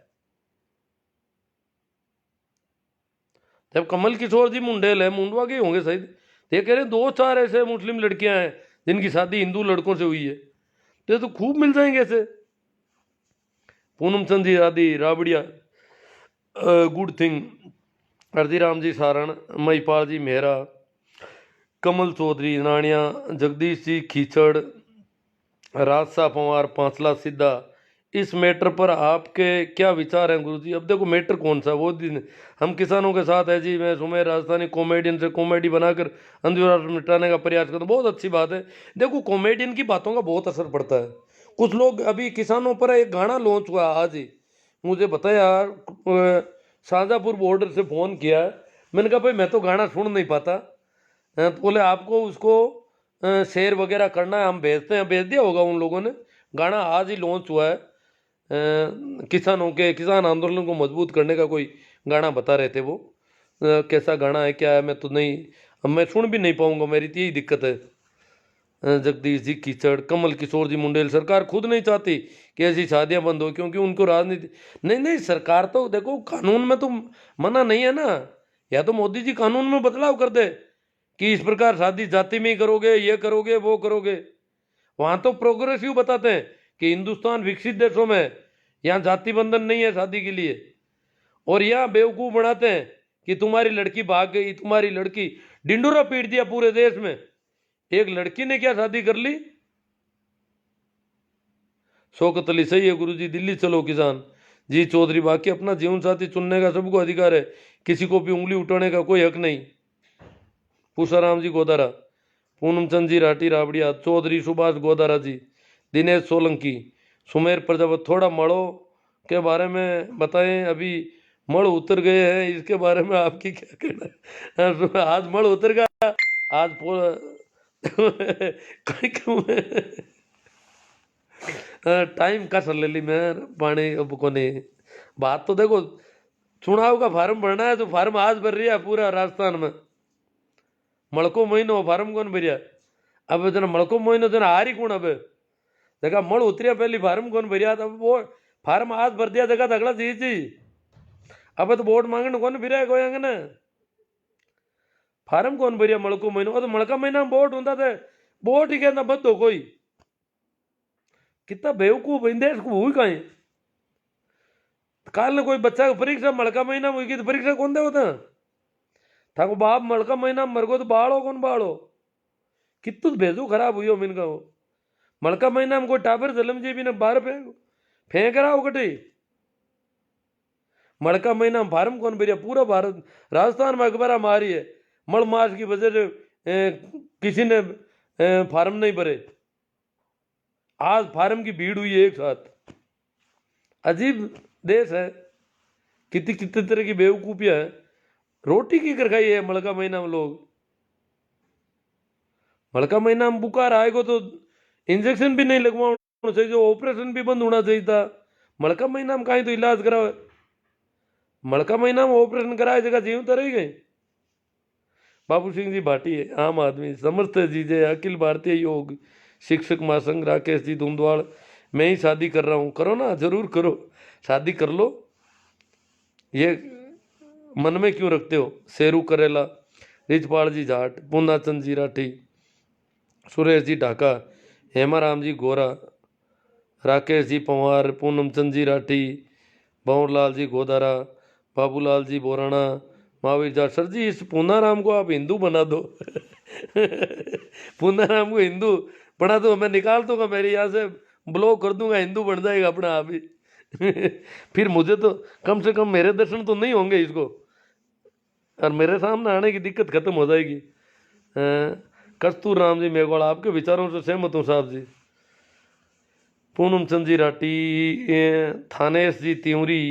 जब कमल किशोर जी मुंडेल है, मुंडवा के होंगे शायद, ये कह रहे हैं 2-4 ऐसे मुस्लिम लड़कियां हैं जिनकी शादी हिंदू लड़कों से हुई है, तो ये तो खूब मिल जाएंगे ऐसे। पूनम चंद जी आदि राबड़िया, गुड थिंग, अर्जीराम जी सारण, महिपाल जी मेहरा, कमल चौधरी नानिया, जगदीश जी खींचड़, राजसा पवार पांचला सीधा, इस मैटर पर आपके क्या विचार हैं गुरुजी। अब देखो मैटर कौन सा, वो दिन हम किसानों के साथ है जी, मैं सुमेर राजस्थानी कॉमेडियन से कॉमेडी बनाकर अंधविश्वास मिटाने का प्रयास करता हूँ, बहुत अच्छी बात है। देखो कॉमेडियन की बातों का बहुत असर पड़ता है। कुछ लोग, अभी किसानों पर एक गाना लॉन्च हुआ आज ही, मुझे बताया शाहजहाँपुर बॉर्डर से फ़ोन किया, मैंने कहा भाई मैं तो गाना सुन नहीं पाता, तो बोले आपको उसको शेयर वगैरह करना है, हम भेजते हैं, भेज दिया होगा उन लोगों ने। गाना आज ही लॉन्च हुआ है, किसानों के, किसान आंदोलन को मजबूत करने का कोई गाना बता रहे थे वो। कैसा गाना है क्या है मैं तो नहीं, अब मैं सुन भी नहीं पाऊंगा, मेरी तो यही दिक्कत है। जगदीश जी कीचड़, कमल किशोर जी मुंडेल, सरकार खुद नहीं चाहती कि ऐसी शादियां बंद हो क्योंकि उनको राजनीति, नहीं नहीं, सरकार तो देखो कानून में तो मना नहीं है ना, या तो मोदी जी कानून में बदलाव कर दे कि इस प्रकार शादी जाति में ही करोगे, ये करोगे वो करोगे। वहां तो प्रोग्रेसिव बताते हैं कि हिंदुस्तान विकसित देशों में यहाँ जाति बंधन नहीं है शादी के लिए, और यहाँ बेवकूफ बनाते हैं कि तुम्हारी लड़की भाग गई, तुम्हारी लड़की, डिंडोरा पीट दिया पूरे देश में, एक लड़की ने क्या शादी कर ली। शौकत अली सही है गुरुजी, दिल्ली चलो किसान। जी चौधरी, बाकी अपना जीवन साथी चुनने का सबको अधिकार है, किसी को भी उंगली उठाने का कोई हक नहीं। पूषाराम जी गोदारा, पूनम चंद जी राठी राबड़िया, चौधरी सुभाष गोदारा जी, दिनेश सोलंकी, सुमेर प्रजापति, थोड़ा मड़ो के बारे में बताएं, अभी मड़ उतर गए हैं, इसके बारे में आपकी क्या कहना है। आज मड़ उतर गया, आज टाइम का सर ले ली मैं पानी अब को नहीं। बात तो देखो, चुनाव का फार्म भरना है तो फार्म आज भर रही है पूरा राजस्थान में, मड़को महीनो फार्म कौन भरिया। अब जना मड़को महीनो जना हारी कौन, अब देखा मड़ उतरिया पहली फार्म कौन भरिया, अब वो फार्म आज भर दिया, देखा अगला चीज जी, अब तो वोट मांगने कौन फिर कोई अंगन, फार्म कौन भरिया मड़को महीनो, तो मड़का महीना में वोट होता था, वोट ही कहना बद हो कोई, कितना बेवकूफ इन देश को हुई कहीं। काल ने कोई बच्चा की परीक्षा मड़का महीना में हुई तो परीक्षा कौन दे होता था को बाप, मड़का महीना में मरगो तो बाड़ो कौन बाड़ो, कितु भेजो खराब हुई हो मिनका वो। मड़का महीना में कोई टाबर जलम जी भी ने बाहर फेंक रहा हो कटी, मड़का महीना में फार्म कौन भरिया? पूरा भारत, राजस्थान में अखबार मारी है, मल मास की वजह से किसी ने फार्म नहीं भरे। आज फार्म की भीड़ हुई है एक साथ। अजीब देश है, कितनी कितने तरह की बेवकूफियां है। रोटी की कर खाई है मड़का महीना में लोग। मड़का महीना में बुखार आएगा तो इंजेक्शन भी नहीं लगवाना चाहिए, जो ऑपरेशन भी बंद होना चाहिए था। मड़का महीना में कहीं तो इलाज कराओ। मड़का महीना में ऑपरेशन कराए जगह जीव तो रह गए। बाबू सिंह जी भाटी, आम आदमी, समर्थ जी जय, अखिल भारतीय योग शिक्षक महासंघ, राकेश जी धुंधवाड़। मैं ही शादी कर रहा हूँ। करो ना, जरूर करो, शादी कर लो। ये मन में क्यों रखते हो? शेरू करेला, रिजपाल जी जाट, पूर्णाचंद जी राठी, सुरेश जी ढाका, हेमाराम जी गोरा, राकेश जी पंवार, पूनमचंद जी राठी, भंवरलाल जी गोदारा, बाबूलाल जी बोराना, महावीर जाट। सर जी इस पूनाराम को आप हिंदू बना दो। पूनाराम को हिंदू बना दो, मैं निकाल दूंगा, मेरे यहाँ से ब्लॉक कर दूंगा, हिंदू बन जाएगा अपना आप ही। फिर मुझे तो कम से कम मेरे दर्शन तो नहीं होंगे इसको, और मेरे सामने आने की दिक्कत खत्म हो जाएगी। कस्तूर राम जी मेघवाल, आपके विचारों से सहमत हूँ साहब जी। पूनम चंद जी राठी, थानेश जी त्यूरी,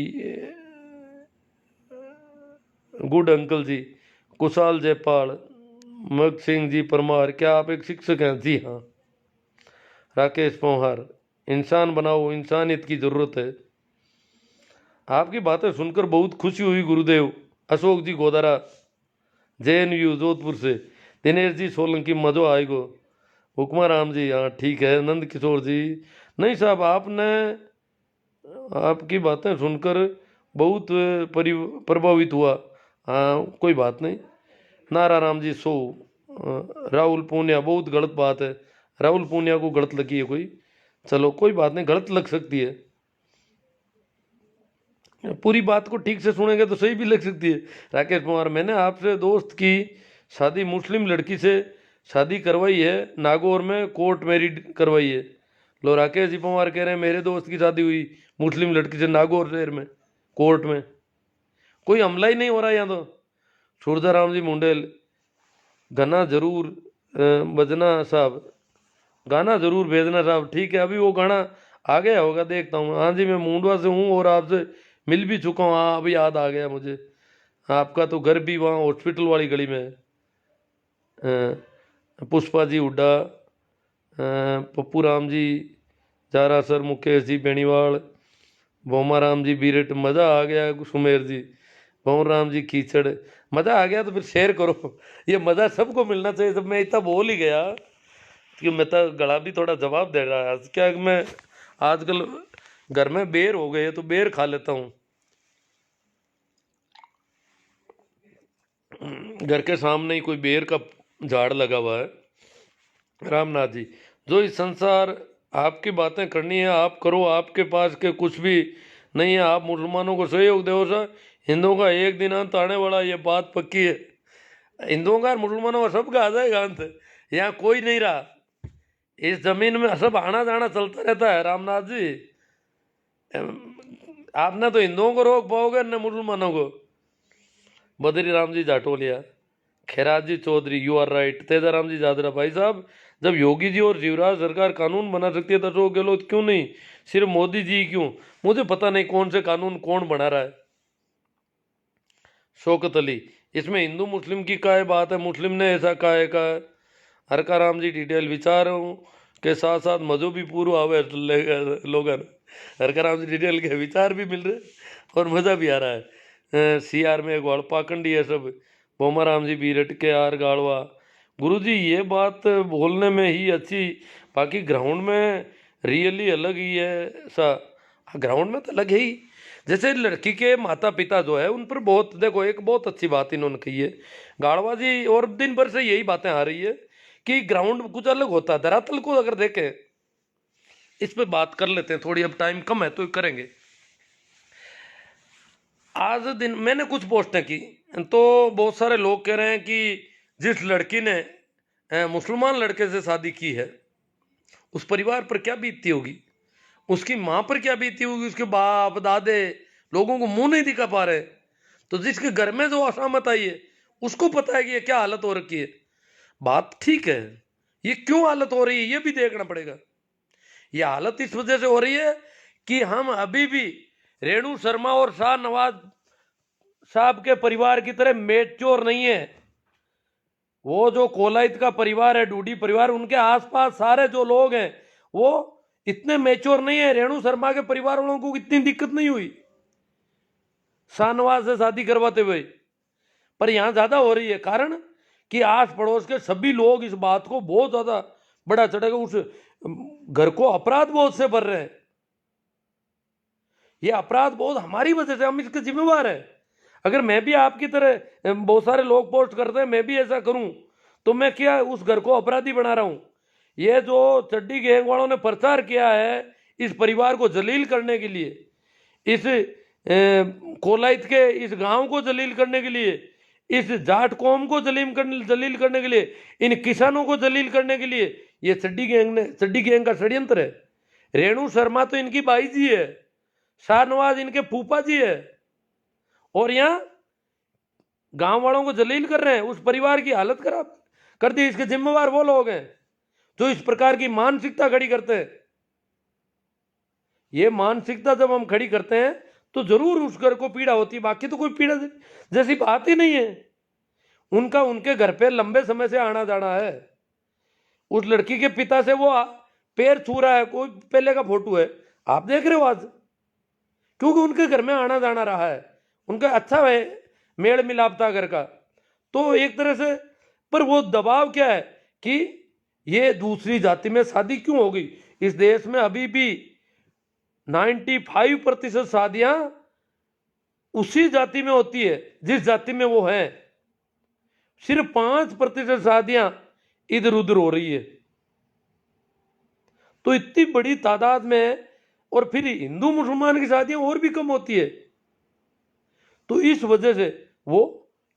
गुड अंकल जी, कुशाल जयपाल, मग सिंह जी परमार, क्या आप एक शिक्षक हैं? जी हाँ। राकेश पोहार, इंसान बनाओ, इंसानियत की जरूरत है। आपकी बातें सुनकर बहुत खुशी हुई गुरुदेव। अशोक जी गोदारा, JNU जोधपुर से, दिनेश जी सोलंकी, मजो आएगो। हुक्मा राम जी, हाँ ठीक है। नंद किशोर जी, नहीं साहब, आपने, आपकी बातें सुनकर बहुत प्रभावित हुआ। हाँ कोई बात नहीं। नारा राम जी सो, राहुल पूनिया, बहुत गलत बात है। राहुल पूनिया को गलत लगी है कोई, चलो कोई बात नहीं, गलत लग सकती है। पूरी बात को ठीक से सुनेंगे तो सही भी लग सकती है। राकेश कुमार, मैंने आपसे दोस्त की शादी मुस्लिम लड़की से शादी करवाई है, नागौर में कोर्ट मैरिड करवाई है। लो राकेश जी पवार कह रहे हैं मेरे दोस्त की शादी हुई मुस्लिम लड़की से नागौर शहर में कोर्ट में। कोई हमला ही नहीं हो रहा यहाँ तो। सूरदाराम जी मुंडेल, गाना जरूर बजना साहब, गाना जरूर भेजना साहब। ठीक है, अभी वो गाना आ गया होगा, देखता हूँ। हाँ जी, मैं मुंडवा से हूँ और आपसे मिल भी चुका हूँ। हाँ अभी याद आ गया मुझे, आपका तो घर भी वहाँ हॉस्पिटल वाली गली में है। पुष्पा जी हुड्डा, पप्पू राम जी जारा सर, मुकेश जी बेनीवाल, भोमा राम जी बीरट, मज़ा आ गया। सुमेर जी, भंवर राम जी कीचड़, मज़ा आ गया तो फिर शेयर करो। ये मज़ा सबको मिलना चाहिए। जब मैं इतना बोल ही गया कि मैं तो गला भी थोड़ा जवाब दे रहा है। क्या मैं आजकल घर में बेर हो गए तो बेर खा लेता हूँ। घर के सामने ही कोई बेर का झाड़ लगा हुआ है। रामनाथ जी, जो इस संसार आपकी बातें करनी है आप करो, आपके पास के कुछ भी नहीं है। आप मुसलमानों को सहयोग दो सर, हिंदुओं का एक दिन अंत आने वाला, ये बात पक्की है। हिंदुओं का और मुसलमानों का सबका आ जाएगा अंत, यहाँ कोई नहीं रहा। इस जमीन में सब आना जाना चलता रहता है। रामनाथ जी, आपने तो हिंदुओं को रोक पाओगे न मुसलमानों को। Badri Ram ji Jatolia, Khairaj ji Chaudhary, you are right. Tejaram ji Jadra, भाई साहब जब योगी जी और शिवराज सरकार कानून बना सकती है तो अशोक गहलोत क्यों नहीं? सिर्फ मोदी जी क्यों? मुझे पता नहीं कौन से कानून कौन बना रहा है। शौकत अली, इसमें हिंदू मुस्लिम की काय बात है? मुस्लिम ने ऐसा काय का? हरका राम जी डिटेल, विचारों के साथ साथ मजो भी पूरा आवे लोग। हरका राम जी डिटेल के विचार भी मिल रहे और मज़ा भी आ रहा है। CR में ग्वाल पाखंडी है सब। बोमा राम जी बीरट के आर गाड़वा, गुरु जी ये बात बोलने में ही अच्छी, बाकी ग्राउंड में रियली अलग ही है सा। ग्राउंड में तो अलग है ही। जैसे लड़की के माता पिता जो है उन पर बहुत, देखो एक बहुत अच्छी बात इन्होंने कही है गाड़वा जी, और दिन भर से यही बातें आ रही है कि ग्राउंड कुछ अलग होता है। धरातल को अगर देखें, इस पे बात कर लेते हैं थोड़ी, अब टाइम कम है तो करेंगे। आज दिन मैंने कुछ पोस्टें की तो बहुत सारे लोग कह रहे हैं कि जिस लड़की ने मुसलमान लड़के से शादी की है उस परिवार पर क्या बीतती होगी, उसकी माँ पर क्या बीती होगी, उसके बाप दादे लोगों को मुंह नहीं दिखा पा रहे। तो जिसके घर में जो असामत आई है उसको पता है कि ये क्या हालत हो रखी है। बात ठीक है, ये क्यों हालत हो रही है ये भी देखना पड़ेगा। ये हालत इस वजह से हो रही है कि हम अभी भी रेणु शर्मा और शाहनवाज साहब के परिवार की तरह मेच्योर नहीं है। वो जो कोलायत का परिवार है, डूडी परिवार, उनके आसपास सारे जो लोग हैं वो इतने मेच्योर नहीं है। रेणु शर्मा के परिवार वालों को इतनी दिक्कत नहीं हुई शाहनवाज से शादी करवाते हुए, पर यहां ज्यादा हो रही है। कारण कि आस पड़ोस के सभी लोग इस बात को बहुत ज्यादा बड़ा चढ़ेगा, उस घर को अपराध बोध से भर रहे हैं। ये अपराध बोध हमारी वजह से, हम इसके जिम्मेवार हैं। अगर मैं भी आपकी तरह, बहुत सारे लोग पोस्ट करते हैं, मैं भी ऐसा करूं तो मैं क्या उस घर को अपराधी बना रहा हूं। ये जो चड्डी गैंग वालों ने प्रचार किया है इस परिवार को जलील करने के लिए, इस कोलायत के इस गांव को जलील करने के लिए, इस जाट कौम को जलील करने के लिए, इन किसानों को जलील करने के लिए, ये चड्डी गैंग का षड्यंत्र है। रेणु शर्मा तो इनकी बाई जी है, शाहनवाज इनके फूफा जी है, और यहां गांव वालों को जलील कर रहे हैं, उस परिवार की हालत खराब कर दी। इसके जिम्मेवार वो लोग हैं जो इस प्रकार की मानसिकता खड़ी करते हैं। ये मानसिकता जब हम खड़ी करते हैं तो जरूर उस घर को पीड़ा होती है, बाकी तो कोई पीड़ा जैसी बात ही नहीं है। उनका उनके घर पे लंबे समय से आना जाना है। उस लड़की के पिता से वो पैर छू रहा है, कोई पहले का फोटो है, आप देख रहे हो आज, क्योंकि उनके घर में आना जाना रहा है, उनका अच्छा है, मेल मिलाप था घर का। तो एक तरह से, पर वो दबाव क्या है कि ये दूसरी जाति में शादी क्यों हो गई। इस देश में अभी भी 95% शादियां उसी जाति में होती है जिस जाति में वो है। सिर्फ 5% शादियां इधर उधर हो रही है। तो इतनी बड़ी तादाद में, और फिर हिंदू मुसलमान की शादियां और भी कम होती है। तो इस वजह से वो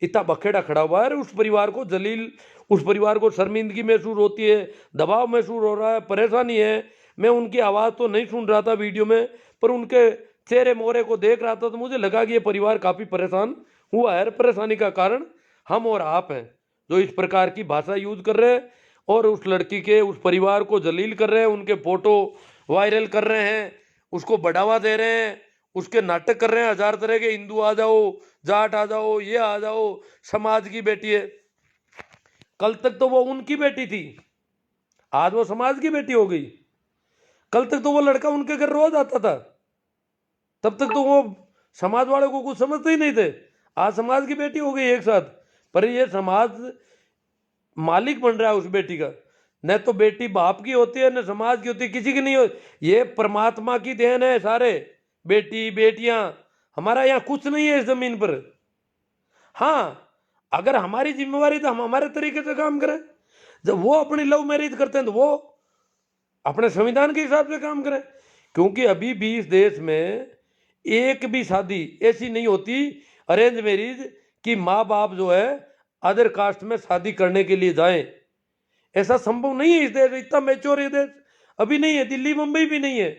इतना बखेड़ा खड़ा हुआ है। उस परिवार को जलील, उस परिवार को शर्मिंदगी महसूस होती है, दबाव महसूस हो रहा है, परेशानी है। मैं उनकी आवाज़ तो नहीं सुन रहा था वीडियो में, पर उनके चेहरे मोहरे को देख रहा था तो मुझे लगा कि ये परिवार काफ़ी परेशान हुआ है। परेशानी का कारण हम और आप हैं जो इस प्रकार की भाषा यूज कर रहे हैं और उस लड़की के, उस परिवार को जलील कर रहे हैं, उनके फोटो वायरल कर रहे हैं, उसको बढ़ावा दे रहे हैं, उसके नाटक कर रहे हैं हजार तरह के, हिंदू आ जाओ, जाट आ जाओ, ये आ जाओ, समाज की बेटी है। कल तक तो वो उनकी बेटी थी, आज वो समाज की बेटी हो गई। कल तक तो वो लड़का उनके घर रोज आता था, तब तक तो वो समाज वाले को कुछ समझते ही नहीं थे। आज समाज की बेटी हो गई एक साथ, पर ये समाज मालिक बन रहा है उस बेटी का। न तो बेटी बाप की होती है, न समाज की होती है, किसी की नहीं होती। ये परमात्मा की देन है सारे, बेटी बेटियां। हमारा यहाँ कुछ नहीं है इस जमीन पर। हाँ, अगर हमारी जिम्मेवारी तो हम हमारे तरीके से काम करें। जब वो अपनी लव मैरिज करते हैं तो वो अपने संविधान के हिसाब से काम करें। क्योंकि अभी भी इस देश में एक भी शादी ऐसी नहीं होती अरेंज मैरिज कि माँ बाप जो है अदर कास्ट में शादी करने के लिए जाएं। ऐसा संभव नहीं है इस देश, इतना मैच्योर ये देश अभी नहीं है। दिल्ली मुंबई भी नहीं है।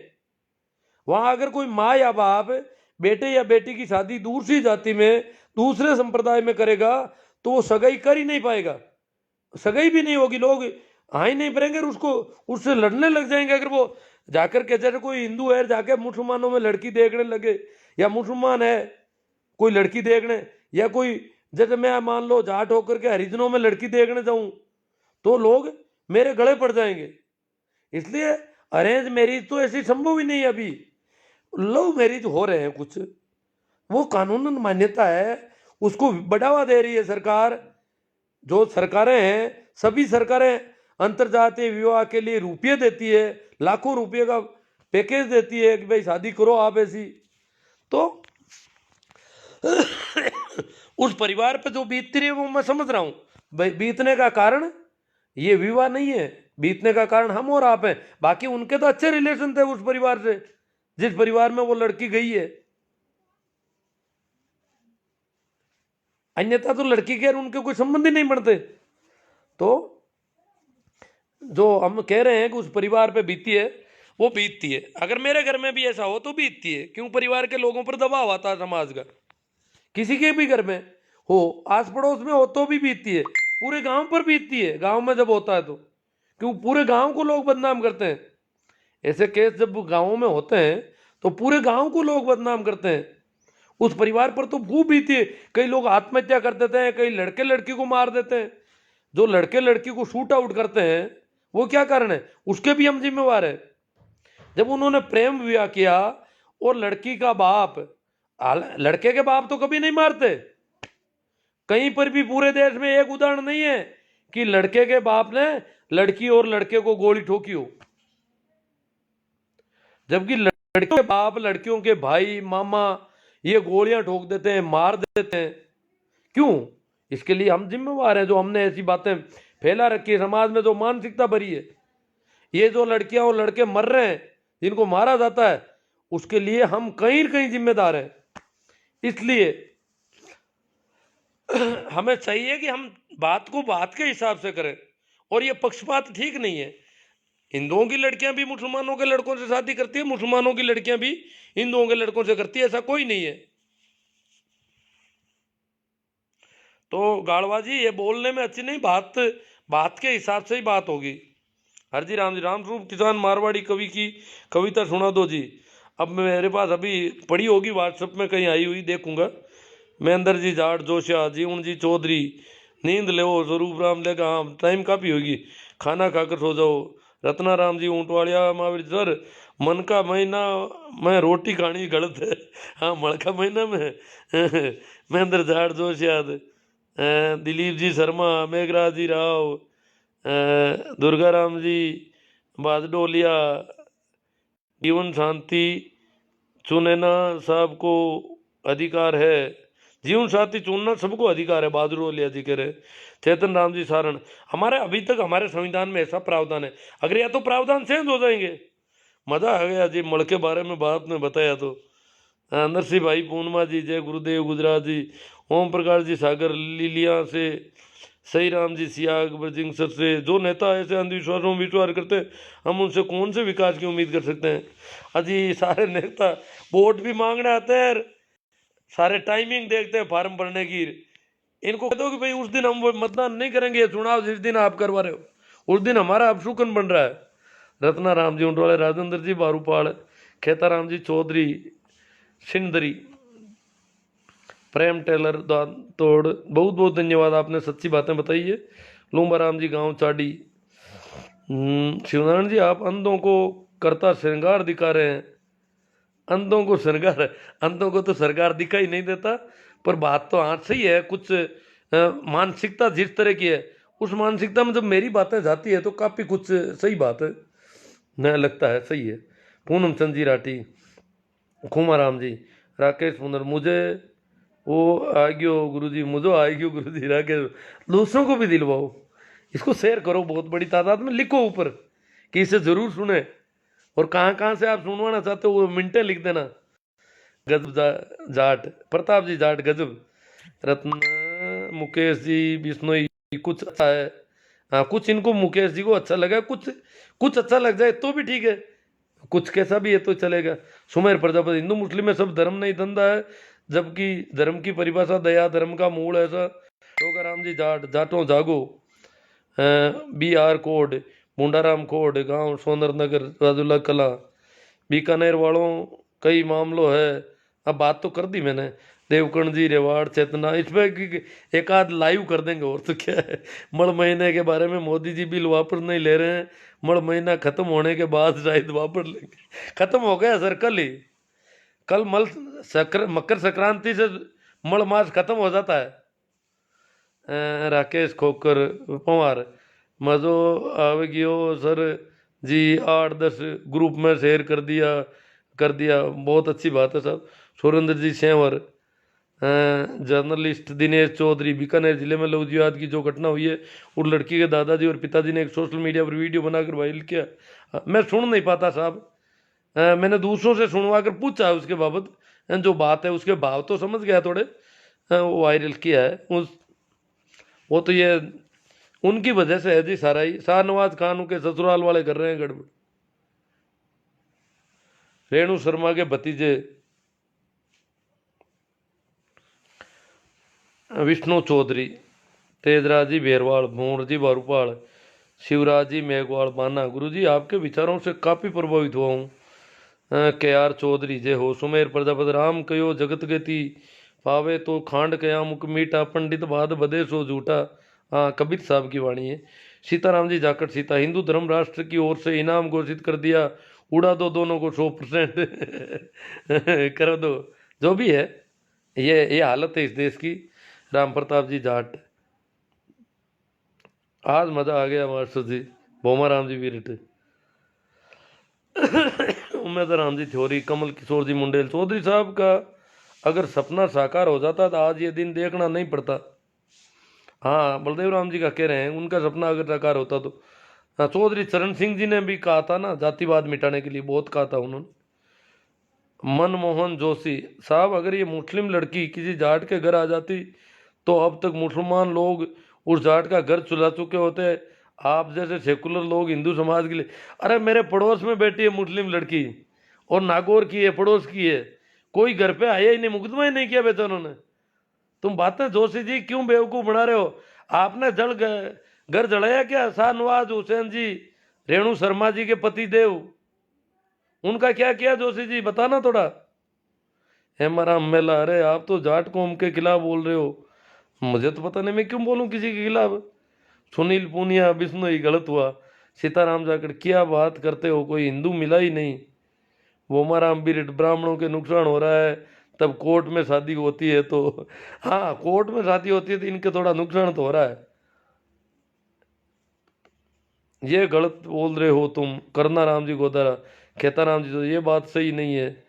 वहां अगर कोई माँ या बाप बेटे या बेटी की शादी दूसरी जाति में, दूसरे संप्रदाय में करेगा तो वो सगाई कर ही नहीं पाएगा, सगाई भी नहीं होगी, लोग हाँ ही नहीं भरेंगे, उसको उससे लड़ने लग जाएंगे। अगर वो जाकर के, जैसे कोई हिंदू है जाके मुसलमानों में लड़की देखने लगे, या मुसलमान है कोई लड़की देखने, या कोई जैसे मैं मान लो जाट होकर के हरिजनों में लड़की देखने जाऊं तो लोग मेरे गले पड़ जाएंगे। इसलिए अरेंज मैरिज तो ऐसी संभव ही नहीं है। अभी लव मैरिज हो रहे हैं कुछ, वो कानूनन मान्यता है, उसको बढ़ावा दे रही है सरकार। जो सरकारें हैं, सभी सरकारें अंतरजातीय विवाह के लिए रुपये देती है, लाखों रुपये का पैकेज देती है कि भाई शादी करो आप ऐसी। तो उस परिवार पे जो बीतती रही है वो मैं समझ रहा हूं। भाई बीतने का कारण ये विवाह नहीं है, बीतने का कारण हम और आप हैं। बाकी उनके तो अच्छे रिलेशन थे उस परिवार से जिस परिवार में वो लड़की गई है। अन्यथा तो लड़की के और उनके कोई संबंध ही नहीं बनते। तो जो हम कह रहे हैं कि उस परिवार पे बीती है, वो बीतती है। अगर मेरे घर में भी ऐसा हो तो बीतती है। क्यों? परिवार के लोगों पर दबाव आता है समाज का। किसी के भी घर में हो, आस पड़ोस में हो तो भी बीतती है। पूरे गांव पर बीतती है, गांव में जब होता है तो। क्यों? पूरे गांव को लोग बदनाम करते हैं। ऐसे केस जब गांवों में होते हैं तो पूरे गांव को लोग बदनाम करते हैं। उस परिवार पर तो खूब बीती है। कई लोग आत्महत्या कर देते हैं, कई लड़के लड़की को मार देते हैं। जो लड़के लड़की को शूट आउट करते हैं वो क्या कारण है? उसके भी हम जिम्मेवार है। जब उन्होंने प्रेम विवाह किया और लड़की का बाप, लड़के के बाप तो कभी नहीं मारते। कहीं पर भी पूरे देश में एक उदाहरण नहीं है कि लड़के के बाप ने लड़की और लड़के को गोली ठोकी हो। जबकि लड़के के बाप लड़कियों के भाई मामा ये गोलियां ठोक देते हैं, मार देते हैं। क्यों? इसके लिए हम जिम्मेवार हैं, जो हमने ऐसी बातें फैला रखी है समाज में, जो मानसिकता भरी है। ये जो लड़कियां और लड़के मर रहे हैं, जिनको मारा जाता है, उसके लिए हम कहीं कहीं जिम्मेदार हैं। इसलिए हमें चाहिए कि हम बात को बात के हिसाब से करें। और ये पक्षपात ठीक नहीं है। हिंदुओं की लड़कियां भी मुसलमानों के लड़कों से शादी करती है, मुसलमानों की लड़कियां भी हिंदुओं के लड़कों से करती है, ऐसा कोई नहीं है। तो गाड़वाजी ये बोलने में अच्छी नहीं, बात बात के हिसाब से ही बात होगी। हरजी राम जी, राम स्वरूप किसान मारवाड़ी कवि की कविता सुना दो जी। अब मेरे पास अभी पड़ी होगी व्हाट्सएप में कहीं आई हुई, देखूंगा। महेंद्र जी जाट जोशिया, जीवन जी चौधरी, नींद ले स्वरूप राम लेगा, हाँ टाइम काफ़ी होगी, खाना खाकर सो जाओ। रत्ना राम जी ऊंटवाड़िया, महावीर सर मन का महीना में रोटी खानी गलत है। हाँ, मल का महीना में महेंद्र जाट जोशिया, दिलीप जी शर्मा, मेघराज जी राव, दुर्गा राम जी बादडोलिया, जीवन शांति चुनना सबको अधिकार है। जीवन साथी चुनना सबको अधिकार है, बहादुर जी कह रहे। चेतन राम जी सारण, हमारे अभी तक हमारे संविधान में ऐसा प्रावधान है। अगर या तो प्रावधान चेंज हो जाएंगे। मजा आ गया जी मल के बारे में बात में बताया तो। नरसिंह भाई पूर्णिमा जी, जय गुरुदेव गुजरात जी, ओम प्रकाश जी सागर लीलिया से, सही राम जी सियाग ब्रजिंगसर से। जो नेता ऐसे अंधविश्वासों में विश्वास करते हैं, हम उनसे कौन से विकास की उम्मीद कर सकते हैं? अजी सारे नेता वोट भी मांगने आते हैं, सारे टाइमिंग देखते हैं फार्म भरने की। इनको कह दो कि भाई उस दिन हम वो मतदान नहीं करेंगे, चुनाव जिस दिन आप करवा रहे हो उस दिन हमारा अपशुकन बन रहा है। रत्ना राम जी उंटवाले, राजेंद्र जी बारूपाल, खेता राम जी चौधरी सिंदरी, प्रेम टेलर तोड़, बहुत बहुत धन्यवाद, आपने सच्ची बातें बताई है। लूम्बा राम जी गांव चाडी। शिवनारायण जी, आप अंधों को करता श्रृंगार दिखा रहे हैं। अंधों को श्रृंगार, अंधों को तो सरकार दिखाई नहीं देता, पर बात तो आज सही है। कुछ मानसिकता जिस तरह की है, उस मानसिकता में जब मेरी बातें जाती है तो काफ़ी कुछ सही बात है, न लगता है सही है। पूनम चंद जी राठी, खुमा राम जी, राकेश पुनर, मुझे वो आ गयो गुरु जी, मुझे आ गयो गुरु जी। राकेश, दूसरों को भी दिलवाओ, इसको शेयर करो बहुत बड़ी तादाद में, लिखो ऊपर कि इसे जरूर सुने। और कहाँ कहाँ से आप सुनवाना चाहते हो वो मिनटें लिख देना। गजब जाट, प्रताप जी जाट गजब, रत्न मुकेश जी बिश्नोई, कुछ अच्छा है। हाँ, कुछ इनको मुकेश जी को अच्छा लगा, कुछ कुछ अच्छा लग जाए तो भी ठीक है, कुछ कैसा भी है तो चलेगा। सुमेर प्रजापति, हिंदू मुस्लिम में सब धर्म नहीं धंधा है, जबकि धर्म की परिभाषा दया धर्म का मूल ऐसा। टोकाराम जी जाट, जाटों जागो। बी आर कोड, मुंडाराम कोड, गांव सोनर नगर, राजुल्ला कला, बीकानेर वालों कई मामलों है। अब बात तो कर दी मैंने। देवकर्ण जी रेवाड़ चेतना, इसमें एक आध लाइव कर देंगे और तो क्या है। मड़ महीने के बारे में मोदी जी बिल वापस नहीं ले रहे हैं, मड़ महीना खत्म होने के बाद शायद वापस लेंगे। खत्म हो गया सर कल ही, कल मकर संक्रांति से मड़ मास खत्म हो जाता है। राकेश खोकर पवार, मज़ो आवे गियो सर जी, 8-10 ग्रुप में शेयर कर दिया, बहुत अच्छी बात है साहब। सुरेंद्र जी सेंवर, जर्नलिस्ट दिनेश चौधरी, बीकानेर जिले में लव जिहाद की जो घटना हुई है, उस लड़की के दादाजी और पिताजी ने एक सोशल मीडिया पर वीडियो बनाकर वायरल किया। मैं सुन नहीं पाता साहब, मैंने दूसरों से सुनवा कर पूछा उसके बाबत, जो बात है उसके भाव तो समझ गया थोड़े। वो वायरल किया है वो तो ये उनकी वजह से है जी सारा ही। शाहनवाज खान के ससुराल वाले कर रहे हैं गड़बड़। रेणु शर्मा के भतीजे विष्णु चौधरी, तेजराज जी बेरवाल, भूर जी बारूपाल, शिवराज जी मेघवाल बाना। गुरु जी आपके विचारों से काफ़ी प्रभावित हुआ हूँ। KR चौधरी जय हो। सुमेर प्रजापति राम कयो जगत गति पावे तो खांड कया मुख मीठा पंडित बाद बदे सो झूठा। हाँ, कबीर साहब की वाणी है। सीताराम जी जाकट सीता, हिंदू धर्म राष्ट्र की ओर से इनाम घोषित कर दिया, उड़ा दो दोनों को 100% कर दो। जो भी है, ये हालत है इस देश की। राम प्रताप जी जाट, आज मजा आ गया मास्टर जी। भोमा राम जी वीरट, उम्मीद राम जी थ्योरी, कमल किशोर जी मुंडेल। चौधरी साहब का अगर सपना साकार हो जाता तो आज ये दिन देखना नहीं पड़ता। हाँ, बलदेव राम जी का कह रहे हैं उनका सपना अगर साकार होता तो। हाँ, चौधरी चरण सिंह जी ने भी कहा था ना, जातिवाद मिटाने के लिए बहुत कहा था उन्होंने। मनमोहन जोशी साहब, अगर ये मुस्लिम लड़की किसी जाट के घर आ जाती तो अब तक मुसलमान लोग उस जाट का घर चुरा चुके होते। आप जैसे सेकुलर लोग हिंदू समाज के लिए, अरे मेरे पड़ोस में बैठी है मुस्लिम लड़की और नागौर की है, पड़ोस की है, कोई घर पे आया ही नहीं, मुकदमा ही नहीं किया बेटा उन्होंने। तुम बातें जोशी जी क्यों बेवकूफ़ बना रहे हो? आपने घर जलाया क्या? शाहनवाज हुसैन जी, रेणु शर्मा जी के पति देव, उनका क्या किया जोशी जी, बताना थोड़ा। हेमाराम मेला, अरे आप तो जाट कौम के खिलाफ बोल रहे हो, मुझे तो पता नहीं मैं क्यों बोलूं किसी के खिलाफ। सुनील पूनिया, विष्णु ही गलत हुआ। सीताराम जाकर क्या बात करते हो, कोई हिंदू मिला ही नहीं। वोमाराम बिरट, ब्राह्मणों के नुकसान हो रहा है तब कोर्ट में शादी होती है तो। हाँ, कोर्ट में शादी होती है तो इनके थोड़ा नुकसान तो हो रहा है। ये गलत बोल रहे हो तुम, करना राम जी गोदारा, खेता राम जी, तो ये बात सही नहीं है।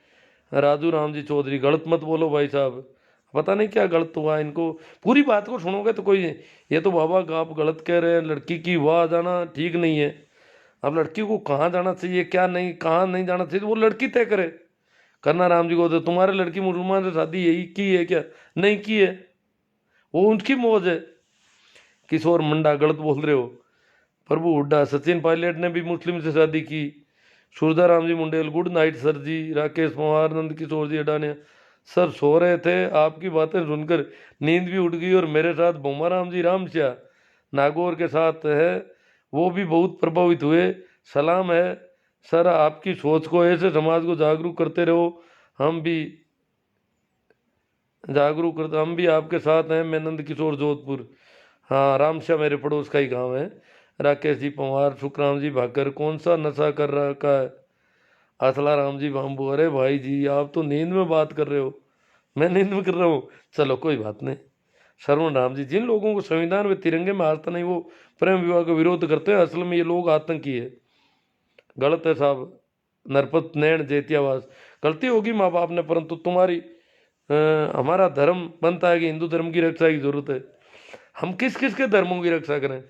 राजू राम जी चौधरी, गलत मत बोलो भाई साहब, पता नहीं क्या गलत हुआ इनको। पूरी बात को सुनोगे तो कोई, ये तो बाबा आप गलत कह रहे हैं, लड़की की वाह जाना ठीक नहीं है। अब लड़की को कहाँ जाना चाहिए, क्या नहीं, कहाँ नहीं जाना चाहिए, तो वो लड़की तय करे। करना राम जी को, तो तुम्हारे लड़की मुसलमान से शादी यही की है क्या? नहीं की है, वो उनकी मौज है। किशोर मुंडा, गलत बोल रहे हो। प्रभु हुड्डा, सचिन पायलट ने भी मुस्लिम से शादी की। सूरदाराम जी मुंडेल, गुड नाइट सर जी। राकेश पवार, नंद किशोर जी अडानिया, सर सो रहे थे, आपकी बातें सुनकर नींद भी उठ गई। और मेरे साथ भोमाराम जी रामश्या नागौर के साथ है, वो भी बहुत प्रभावित हुए। सलाम है सर, आपकी सोच को ऐसे समाज को जागरूक करते रहो, हम भी जागरूक करते, हम भी आपके साथ हैं। मैं नंद किशोर जोधपुर। हाँ, रामश्या मेरे पड़ोस का ही गांव है। राकेश जी पवार, सुखराम जी भाकर, कौन सा नशा कर रखा है? असला राम जी बाम्बू, अरे भाई जी आप तो नींद में बात कर रहे हो, मैं नींद में कर रहा हूँ, चलो कोई बात नहीं। श्रवण राम जी, जिन लोगों को संविधान में तिरंगे में आता नहीं वो प्रेम विवाह का विरोध करते हैं, असल में ये लोग आतंकी है। गलत है साहब। नरपत नैण जैतियावास, गलती होगी माँ बाप ने, परंतु तुम्हारी हमारा धर्म बनता है कि हिंदू धर्म की रक्षा की जरूरत है। हम किस किस के धर्मों की रक्षा करें?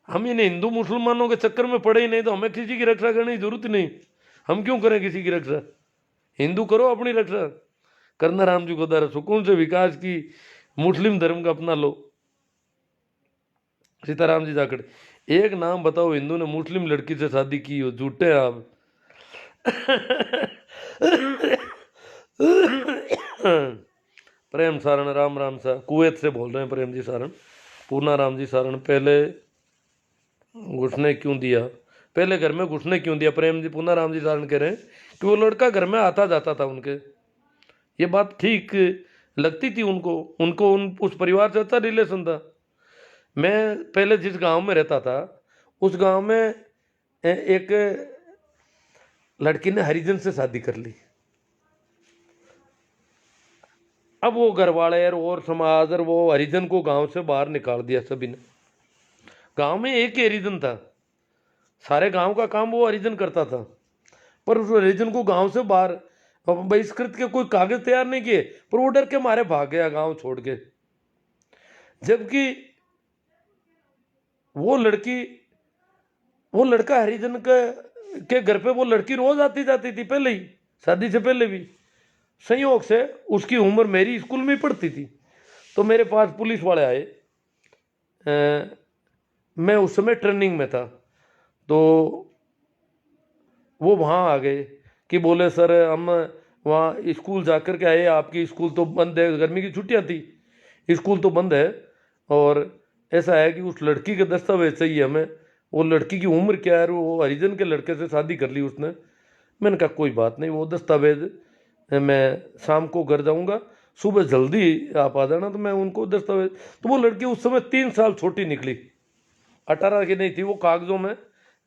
हम इन हिंदू मुसलमानों के चक्कर में पड़े ही नहीं तो हमें किसी की रक्षा करने की जरूरत ही नहीं। हम क्यों करें किसी की रक्षा? हिंदू करो अपनी रक्षा। करना राम जी को दर सुकून से विकास की, मुस्लिम धर्म का अपना लो। सीताराम जी जाकड़, एक नाम बताओ हिंदू ने मुस्लिम लड़की से शादी की हो, झूठे हैं आप। प्रेम सारण, राम राम सा, कुवैत से बोल रहे हैं प्रेम जी सारण। पूना राम जी सारण, पहले घुसने क्यों दिया, पहले घर में घुसने क्यों दिया? प्रेम जी, पूना राम जी सारण कह रहे हैं कि वो लड़का घर में आता जाता था उनके, ये बात ठीक लगती थी उनको, उस परिवार से अच्छा रिलेशन था। मैं पहले जिस गांव में रहता था उस गांव में एक लड़की ने हरिजन से शादी कर ली। अब वो घर वाले और समाज और वो हरिजन को गांव से बाहर निकाल दिया सभी ने। गांव में एक ही हरिजन था, सारे गांव का काम वो हरिजन करता था, पर उस हरिजन को गांव से बाहर बहिष्कृत के कोई कागज तैयार नहीं किए, पर वो डर के मारे भाग गया गांव छोड़ के। जबकि वो लड़का हरिजन के घर पे वो लड़की रोज आती जाती थी, पहले ही शादी से पहले भी। संयोग से उसकी उम्र मेरी स्कूल में ही पढ़ती थी, तो मेरे पास पुलिस वाले आए। मैं उस समय ट्रेनिंग में था, तो वो वहाँ आ गए कि बोले सर हम वहाँ स्कूल जा कर के आए, आपकी स्कूल तो बंद है, गर्मी की छुट्टियाँ थी, स्कूल तो बंद है, और ऐसा है कि उस लड़की के दस्तावेज चाहिए हमें। वो लड़की की उम्र क्या है, वो हरिजन के लड़के से शादी कर ली उसने। मैंने कहा कोई बात नहीं, वो दस्तावेज मैं शाम को घर जाऊंगा, सुबह जल्दी आप आ जाना, तो मैं उनको दस्तावेज। तो वो लड़की उस समय 3 साल छोटी निकली, 18 की नहीं थी, वो कागजों में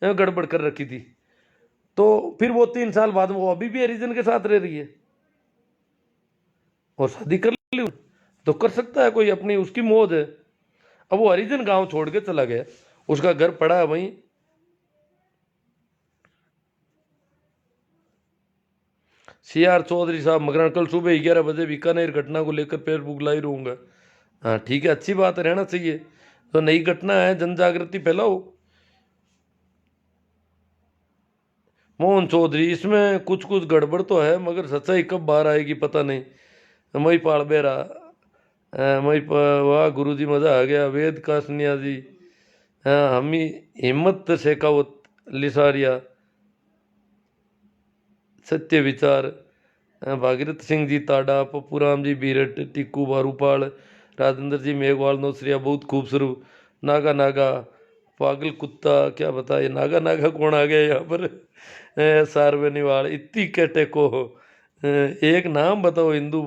गड़बड़ कर रखी थी। तो फिर वो 3 साल बाद वो अभी भी हरिजन के साथ रह रही है और शादी कर ली। तो कर सकता है कोई, अपनी उसकी मौज है। अब वो हरिजन गांव छोड़ के चला गया, उसका घर पड़ा है वहीं। CR चौधरी साहब मगरण, कल सुबह 11 बजे बीकानेर घटना को लेकर फेसबुक लाइव रहूंगा। हाँ ठीक है, अच्छी बात है, रहना चाहिए। तो नई घटना है, जन जागृति फैलाओ। मोहन चौधरी, इसमें कुछ कुछ गड़बड़ तो है, मगर सच्चाई कब बाहर आएगी पता नहीं। मई पाल बेरा, वाह गुरु जी मजा आ गया। वेद का सन्यासी, हाँ हमी हिम्मत शेखावत लिसारिया, सत्य विचार, भागीरथ सिंह जी ताडा, पप्पू राम जी बीरट, टिक्कू बारूपाल, राजेंद्र जी मेघवाल नौसरिया, बहुत खूबसूरत। नागा नागा, पागल कुत्ता, क्या बताए नागा नागा कौन आ गया यहाँ पर। सारवेनीवाल, इतनी कैटे को एक नाम बताओ हिंदू।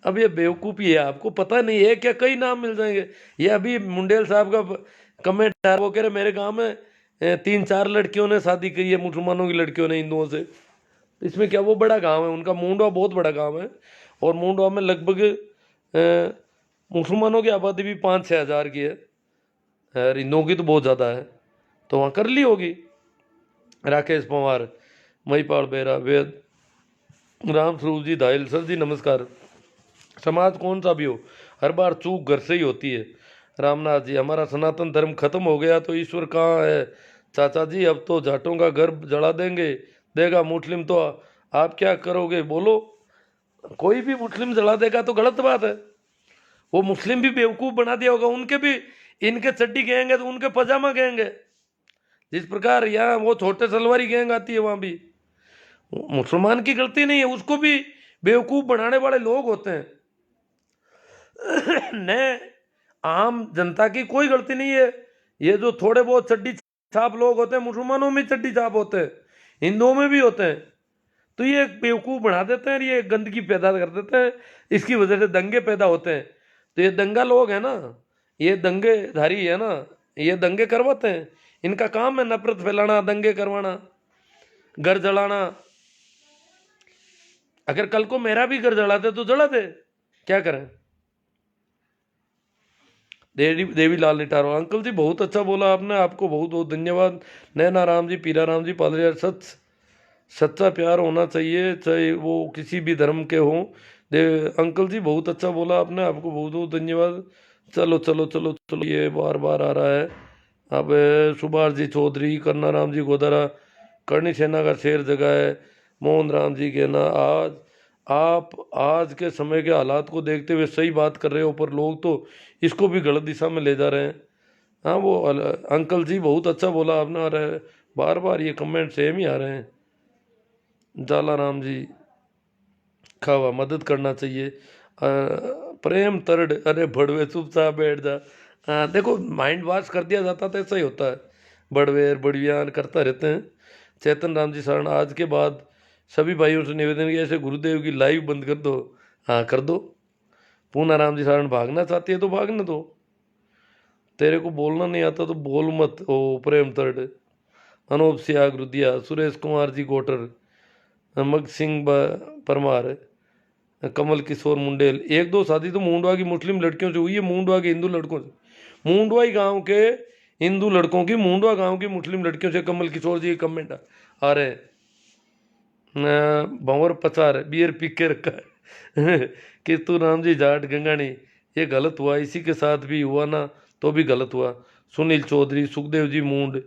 अब ये बेवकूफ़ी है, आपको पता नहीं है क्या, कई नाम मिल जाएंगे। ये अभी मुंडेल साहब का कमेंट आ रहा, वो कह रहे मेरे गांव में 3-4 लड़कियों ने शादी की है, मुसलमानों की लड़कियों ने हिंदुओं से। इसमें क्या, वो बड़ा गांव है उनका, मुंडवा बहुत बड़ा गांव है, और मुंडवा में लगभग मुसलमानों की आबादी भी 5-6 हज़ार की है, और हिंदुओं की तो बहुत ज़्यादा है। तो वहाँ कर ली होगी। राकेश पवार, महिपाल बेरा, वेद राम स्वरूप जी धाइल, सर जी नमस्कार। समाज कौन सा भी हो, हर बार चूक घर से ही होती है। रामनाथ जी, हमारा सनातन धर्म खत्म हो गया तो ईश्वर कहाँ है चाचा जी, अब तो जाटों का घर जला देंगे, देगा मुस्लिम तो आप क्या करोगे बोलो। कोई भी मुस्लिम जला देगा तो गलत बात है। वो मुस्लिम भी बेवकूफ़ बना दिया होगा, उनके भी इनके चड्डी गएंगे तो उनके पजामा गएंगे। जिस प्रकार यहाँ वो छोटे सलवारी गैंग आती है, वहाँ भी मुसलमान की गलती नहीं है, उसको भी बेवकूफ़ बनाने वाले लोग होते हैं। न आम जनता की कोई गलती नहीं है। ये जो थोड़े बहुत चड्डी छाप लोग होते हैं, मुसलमानों में चड्डी छाप होते हैं, हिंदुओं में भी होते हैं, तो ये बेवकूफ़ बना देते हैं, ये गंदगी पैदा कर देते हैं, इसकी वजह से दंगे पैदा होते हैं। तो ये दंगा लोग हैं ना, ये दंगेधारी है ना, ये दंगे करवाते हैं, इनका काम है नफरत फैलाना, दंगे करवाना, घर जलाना। अगर कल को मेरा भी घर जलाते तो जला दे, क्या करें। देवी लाल निटारो, अंकल जी बहुत अच्छा बोला आपने, आपको बहुत बहुत धन्यवाद। नैना राम जी, पीरा राम जी पालरिया, सच्चा प्यार होना चाहिए, चाहे वो किसी भी धर्म के हों। अंकल जी बहुत अच्छा बोला आपने, आपको बहुत बहुत धन्यवाद। चलो चलो चलो चलो, ये बार बार आ रहा है। अब सुभाष जी चौधरी, करना राम जी गोदारा, करणी सेना का शेर जगह है, मोहन राम जी कहना, आप आज के समय के हालात को देखते हुए सही बात कर रहे हो, पर लोग तो इसको भी गलत दिशा में ले जा रहे हैं। हाँ वो अंकल जी बहुत अच्छा बोला आपने, आ रहा है बार बार ये कमेंट सेम ही आ रहे हैं। जाला राम जी, खावा मदद करना चाहिए। प्रेम तरड, अरे बड़वे चुपचाप बैठ जा। देखो माइंड वॉश कर दिया जाता तो ऐसा ही होता है, बड़वेर बड़वियान करता रहते हैं। चेतन राम जी शरण, आज के बाद सभी भाइयों से निवेदन किया, ऐसे गुरुदेव की लाइव बंद कर दो। हाँ कर दो। पूना राम जी शरण, भागना चाहती है तो भागने दो, तेरे को बोलना नहीं आता तो बोल मत। ओ प्रेम तरड, अनूप सियाग रुदिया, सुरेश कुमार जी गोटर, मग सिंह परमार, कमल किशोर मुंडेल। 1-2 शादी तो मुंडवा की मुस्लिम लड़कियों से हुई है, मुंडवा के हिंदू लड़कों से, मुंडवाई गांव के हिंदू लड़कों की मुंडवा गांव की मुस्लिम लड़कियों से। कमल किशोर जी के कमेंट आ रहे हैं, भंवर पचार बियर पी के रखा है कि तू राम जी जाट गंगानी, ये गलत हुआ, इसी के साथ भी हुआ ना तो भी गलत हुआ। सुनील चौधरी, सुखदेव जी मूंड,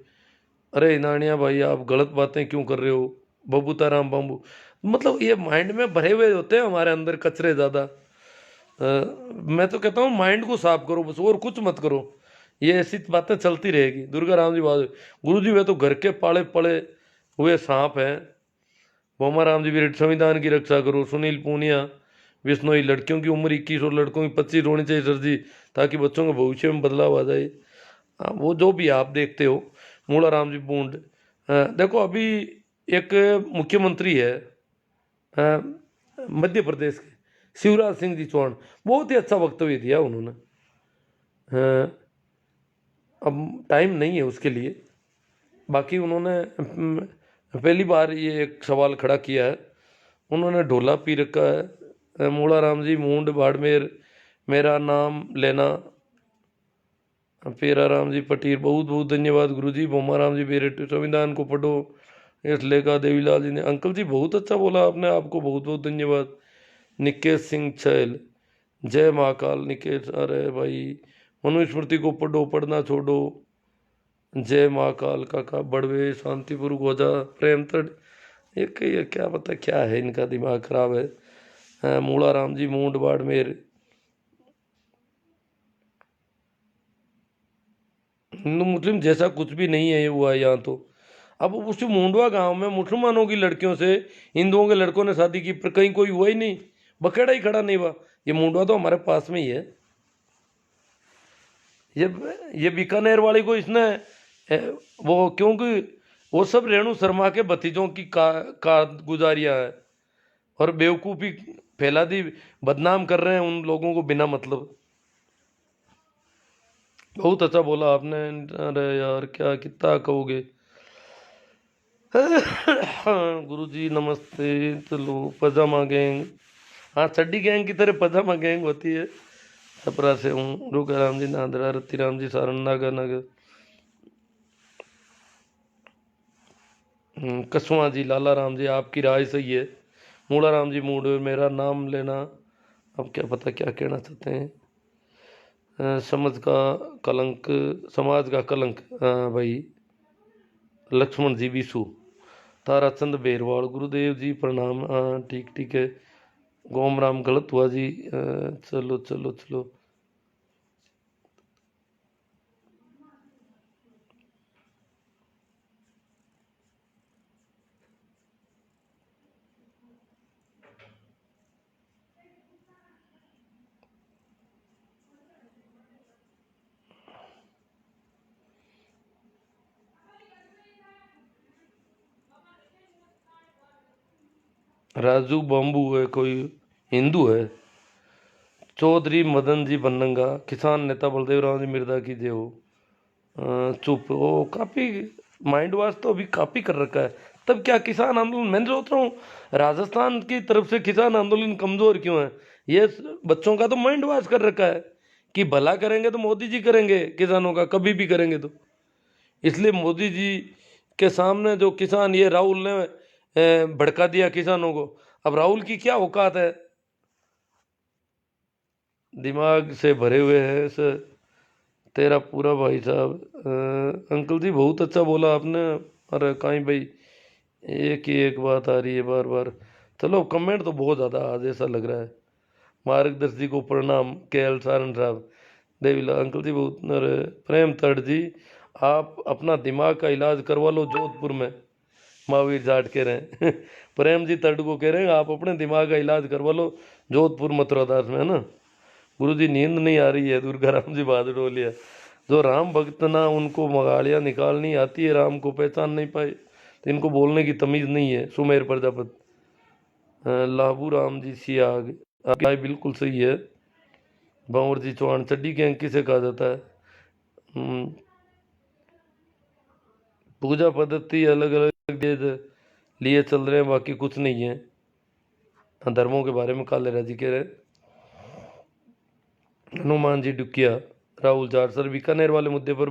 अरे नानिया भाई आप गलत बातें क्यों कर रहे हो। बबूता राम बाबू, मतलब ये माइंड में भरे हुए होते हैं हमारे अंदर कचरे ज़्यादा। मैं तो कहता हूँ माइंड को साफ करो बस, और कुछ मत करो, ये ऐसी बातें चलती रहेगी। दुर्गा राम जी बात, गुरु जी वे तो घर के पाले पड़े हुए सांप हैं, बोमा राम जी भी संविधान की रक्षा करो। सुनील पूनिया बिश्नोई, लड़कियों की उम्र 21 और लड़कों की 25 होनी चाहिए सर जी, ताकि बच्चों के भविष्य में बदलाव आ जाए। हाँ, वो जो भी आप देखते हो। मूला राम जी बूंद, देखो अभी एक मुख्यमंत्री है मध्य प्रदेश के, शिवराज सिंह जी चौहान, बहुत ही अच्छा वक्तव्य दिया उन्होंने। अब टाइम नहीं है उसके लिए, बाकी उन्होंने पहली बार ये एक सवाल खड़ा किया है। उन्होंने ढोला पी रखा है। मूला राम जी मूंड बाड़मेर, मेरा नाम लेना। पेरा राम जी पटीर, बहुत बहुत धन्यवाद गुरु जी। बोमा राम जी बेरेट, संविधान को पढ़ो, इस लेखा देवीलाल जी ने, अंकल जी बहुत अच्छा बोला आपने, आपको बहुत बहुत धन्यवाद। निकेश सिंह छैल, जय महाकाल निकेश, अरे भाई मनुस्मृति को पढ़ो, पढ़ना छोड़ो, जय महाकाल काका बड़वे, शांतिपुर गोजा, प्रेम तड़, ये क्या पता क्या है, इनका दिमाग खराब है। मूला राम जी मूंड बाड़मेर, हिंदू मुस्लिम जैसा कुछ भी नहीं है ये हुआ है यहाँ तो। अब उस मुंडवा गांव में मुसलमानों की लड़कियों से हिंदुओं के लड़कों ने शादी की, पर कहीं कोई हुआ ही नहीं, बखेड़ा ही खड़ा नहीं हुआ। ये मुंडवा तो हमारे पास में ही है। ये ये बीकानेर वाली को इसने वो, क्योंकि वो सब रेणु शर्मा के भतीजों की का गुजारियां है, और बेवकूफ़ी फैला दी, बदनाम कर रहे हैं उन लोगों को बिना मतलब। बहुत अच्छा बोला आपने। अरे यार क्या कितना कहोगे। गुरु जी नमस्ते। चलो पजामा गैंग, हाँ चड्डी गैंग की तरह पजामा गैंग होती है। छपरा से हूँ। रुका राम जी नादरा, रत्ती राम जी सारण, नागर नगर, कसवा जी, लाला राम जी आपकी राय सही है। मूला राम जी मूड, मेरा नाम लेना, अब क्या पता क्या कहना चाहते हैं। समझ का कलंक, समाज का कलंक, भाई लक्ष्मण जी विशु, ताराचंद बेरवाल, गुरुदेव जी प्रणाम, हाँ ठीक ठीक है। गोम राम गलत हुआ जी, चलो चलो चलो। राजू बम्बू है कोई, हिंदू है। चौधरी मदन जी बनंगा, किसान नेता बलदेव राम जी मिर्दा की जय हो। चुप, वो काफी माइंड वॉश तो अभी काफी कर रखा है। तब क्या किसान आंदोलन, मैं सोच रहा हूँ राजस्थान की तरफ से किसान आंदोलन कमजोर क्यों है। ये बच्चों का तो माइंड वॉश कर रखा है कि भला करेंगे तो मोदी जी करेंगे, किसानों का कभी भी करेंगे तो। इसलिए मोदी जी के सामने जो किसान, ये राहुल ने भड़का दिया किसानों को। अब राहुल की क्या औकात है, दिमाग से भरे हुए हैं सर। तेरा पूरा भाई साहब, अंकल जी बहुत अच्छा बोला आपने। अरे काई भाई, एक ही एक बात आ रही है बार बार। चलो कमेंट तो बहुत ज़्यादा आज ऐसा लग रहा है। मार्गदर्शी को प्रणाम, के एल सारन साहब, देवीला अंकल जी बहुत। अरे प्रेम तट जी, आप अपना दिमाग का इलाज करवा लो जोधपुर में, महावीर जाट कह रहे हैं। प्रेम जी तट को कह रहे हैं आप अपने दिमाग का इलाज करवा लो जोधपुर मथुरा दास में, है ना। गुरु जी नींद नहीं आ रही है, दुर्गा राम जी बहादुर बोलिया, जो राम भक्त ना उनको मगाड़ियाँ निकालनी आती है, राम को पहचान नहीं पाए तो इनको बोलने की तमीज़ नहीं है। सुमेर प्रजापति, लाबू राम जी सियाग, आपकी राय बिल्कुल सही है। बांवर जी चौहान, चड्डी गैंग किसे कहा जाता है। पूजा पद्धति अलग अलग लिए चल रहे हैं, बाकी कुछ नहीं है। धर्मों के बारे में काले राजी कह रहे हैं। हनुमान जी डुकिया, राहुल जाट सर बीकानेर वाले मुद्दे पर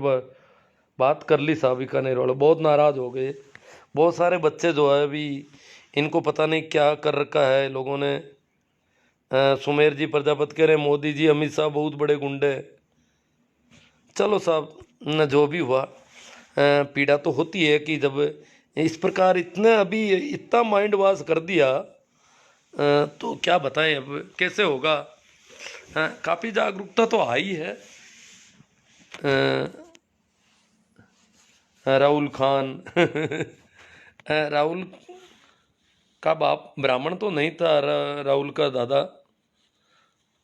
बात कर ली साहब। बीकानेर वाले बहुत नाराज हो गए। बहुत सारे बच्चे जो है अभी, इनको पता नहीं क्या कर रखा है लोगों ने। सुमेर जी प्रजापति कह रहे हैं मोदी जी अमित शाह बहुत बड़े गुंडे। चलो साहब, न जो भी हुआ, पीड़ा तो होती है कि जब इस प्रकार इतने अभी इतना माइंड वॉश कर दिया, तो क्या बताएं अब कैसे होगा। काफ़ी जागरूकता तो आई है। राहुल खान, राहुल का बाप ब्राह्मण तो नहीं था राहुल का दादा,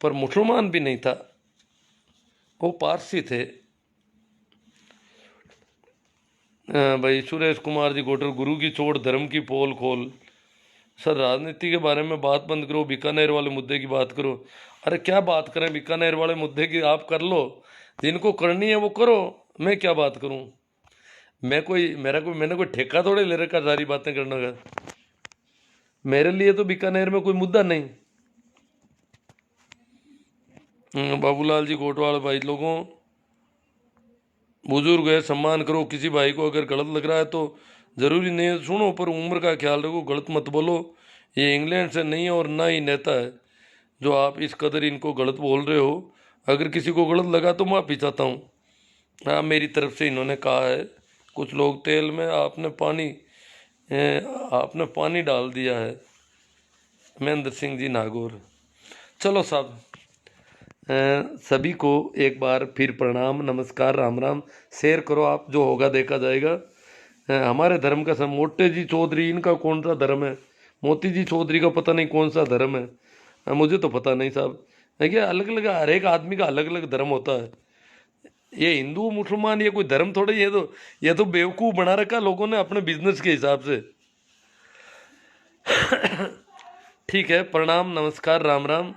पर मुसलमान भी नहीं था, वो पारसी थे। भाई सुरेश कुमार जी गोटर, गुरु की चोट धर्म की पोल खोल। सर राजनीति के बारे में बात बंद करो, बीकानेर वाले मुद्दे की बात करो। अरे क्या बात करें बीकानेर वाले मुद्दे की, आप कर लो, जिनको करनी है वो करो, मैं क्या बात करूं। मैंने कोई ठेका थोड़े ले रखा सारी बातें करने का। मेरे लिए तो बीकानेर में कोई मुद्दा नहीं। बाबूलाल जी कोटवाल, भाई लोगों बुजुर्ग है सम्मान करो, किसी भाई को अगर गलत लग रहा है तो जरूरी नहीं है सुनो, पर उम्र का ख्याल रखो, गलत मत बोलो। ये इंग्लैंड से नहीं है और ना ही नेता है जो आप इस कदर इनको गलत बोल रहे हो। अगर किसी को गलत लगा तो माफ़ी चाहता हूँ। हाँ मेरी तरफ से इन्होंने कहा है, कुछ लोग तेल में आपने पानी डाल दिया है। महेंद्र सिंह जी नागौर। चलो साहब, सभी को एक बार फिर प्रणाम, नमस्कार, राम राम। शेयर करो आप, जो होगा देखा जाएगा। हमारे धर्म का सब, मोटे जी चौधरी इनका कौन सा धर्म है, मोती जी चौधरी का पता नहीं कौन सा धर्म है, मुझे तो पता नहीं साहब। देखिए अलग अलग, हर एक आदमी का अलग अलग धर्म होता है। ये हिंदू मुसलमान ये कोई धर्म थोड़े, ये तो बेवकूफ़ बना रखा लोगों ने अपने बिजनेस के हिसाब से। ठीक है, प्रणाम, नमस्कार, राम राम।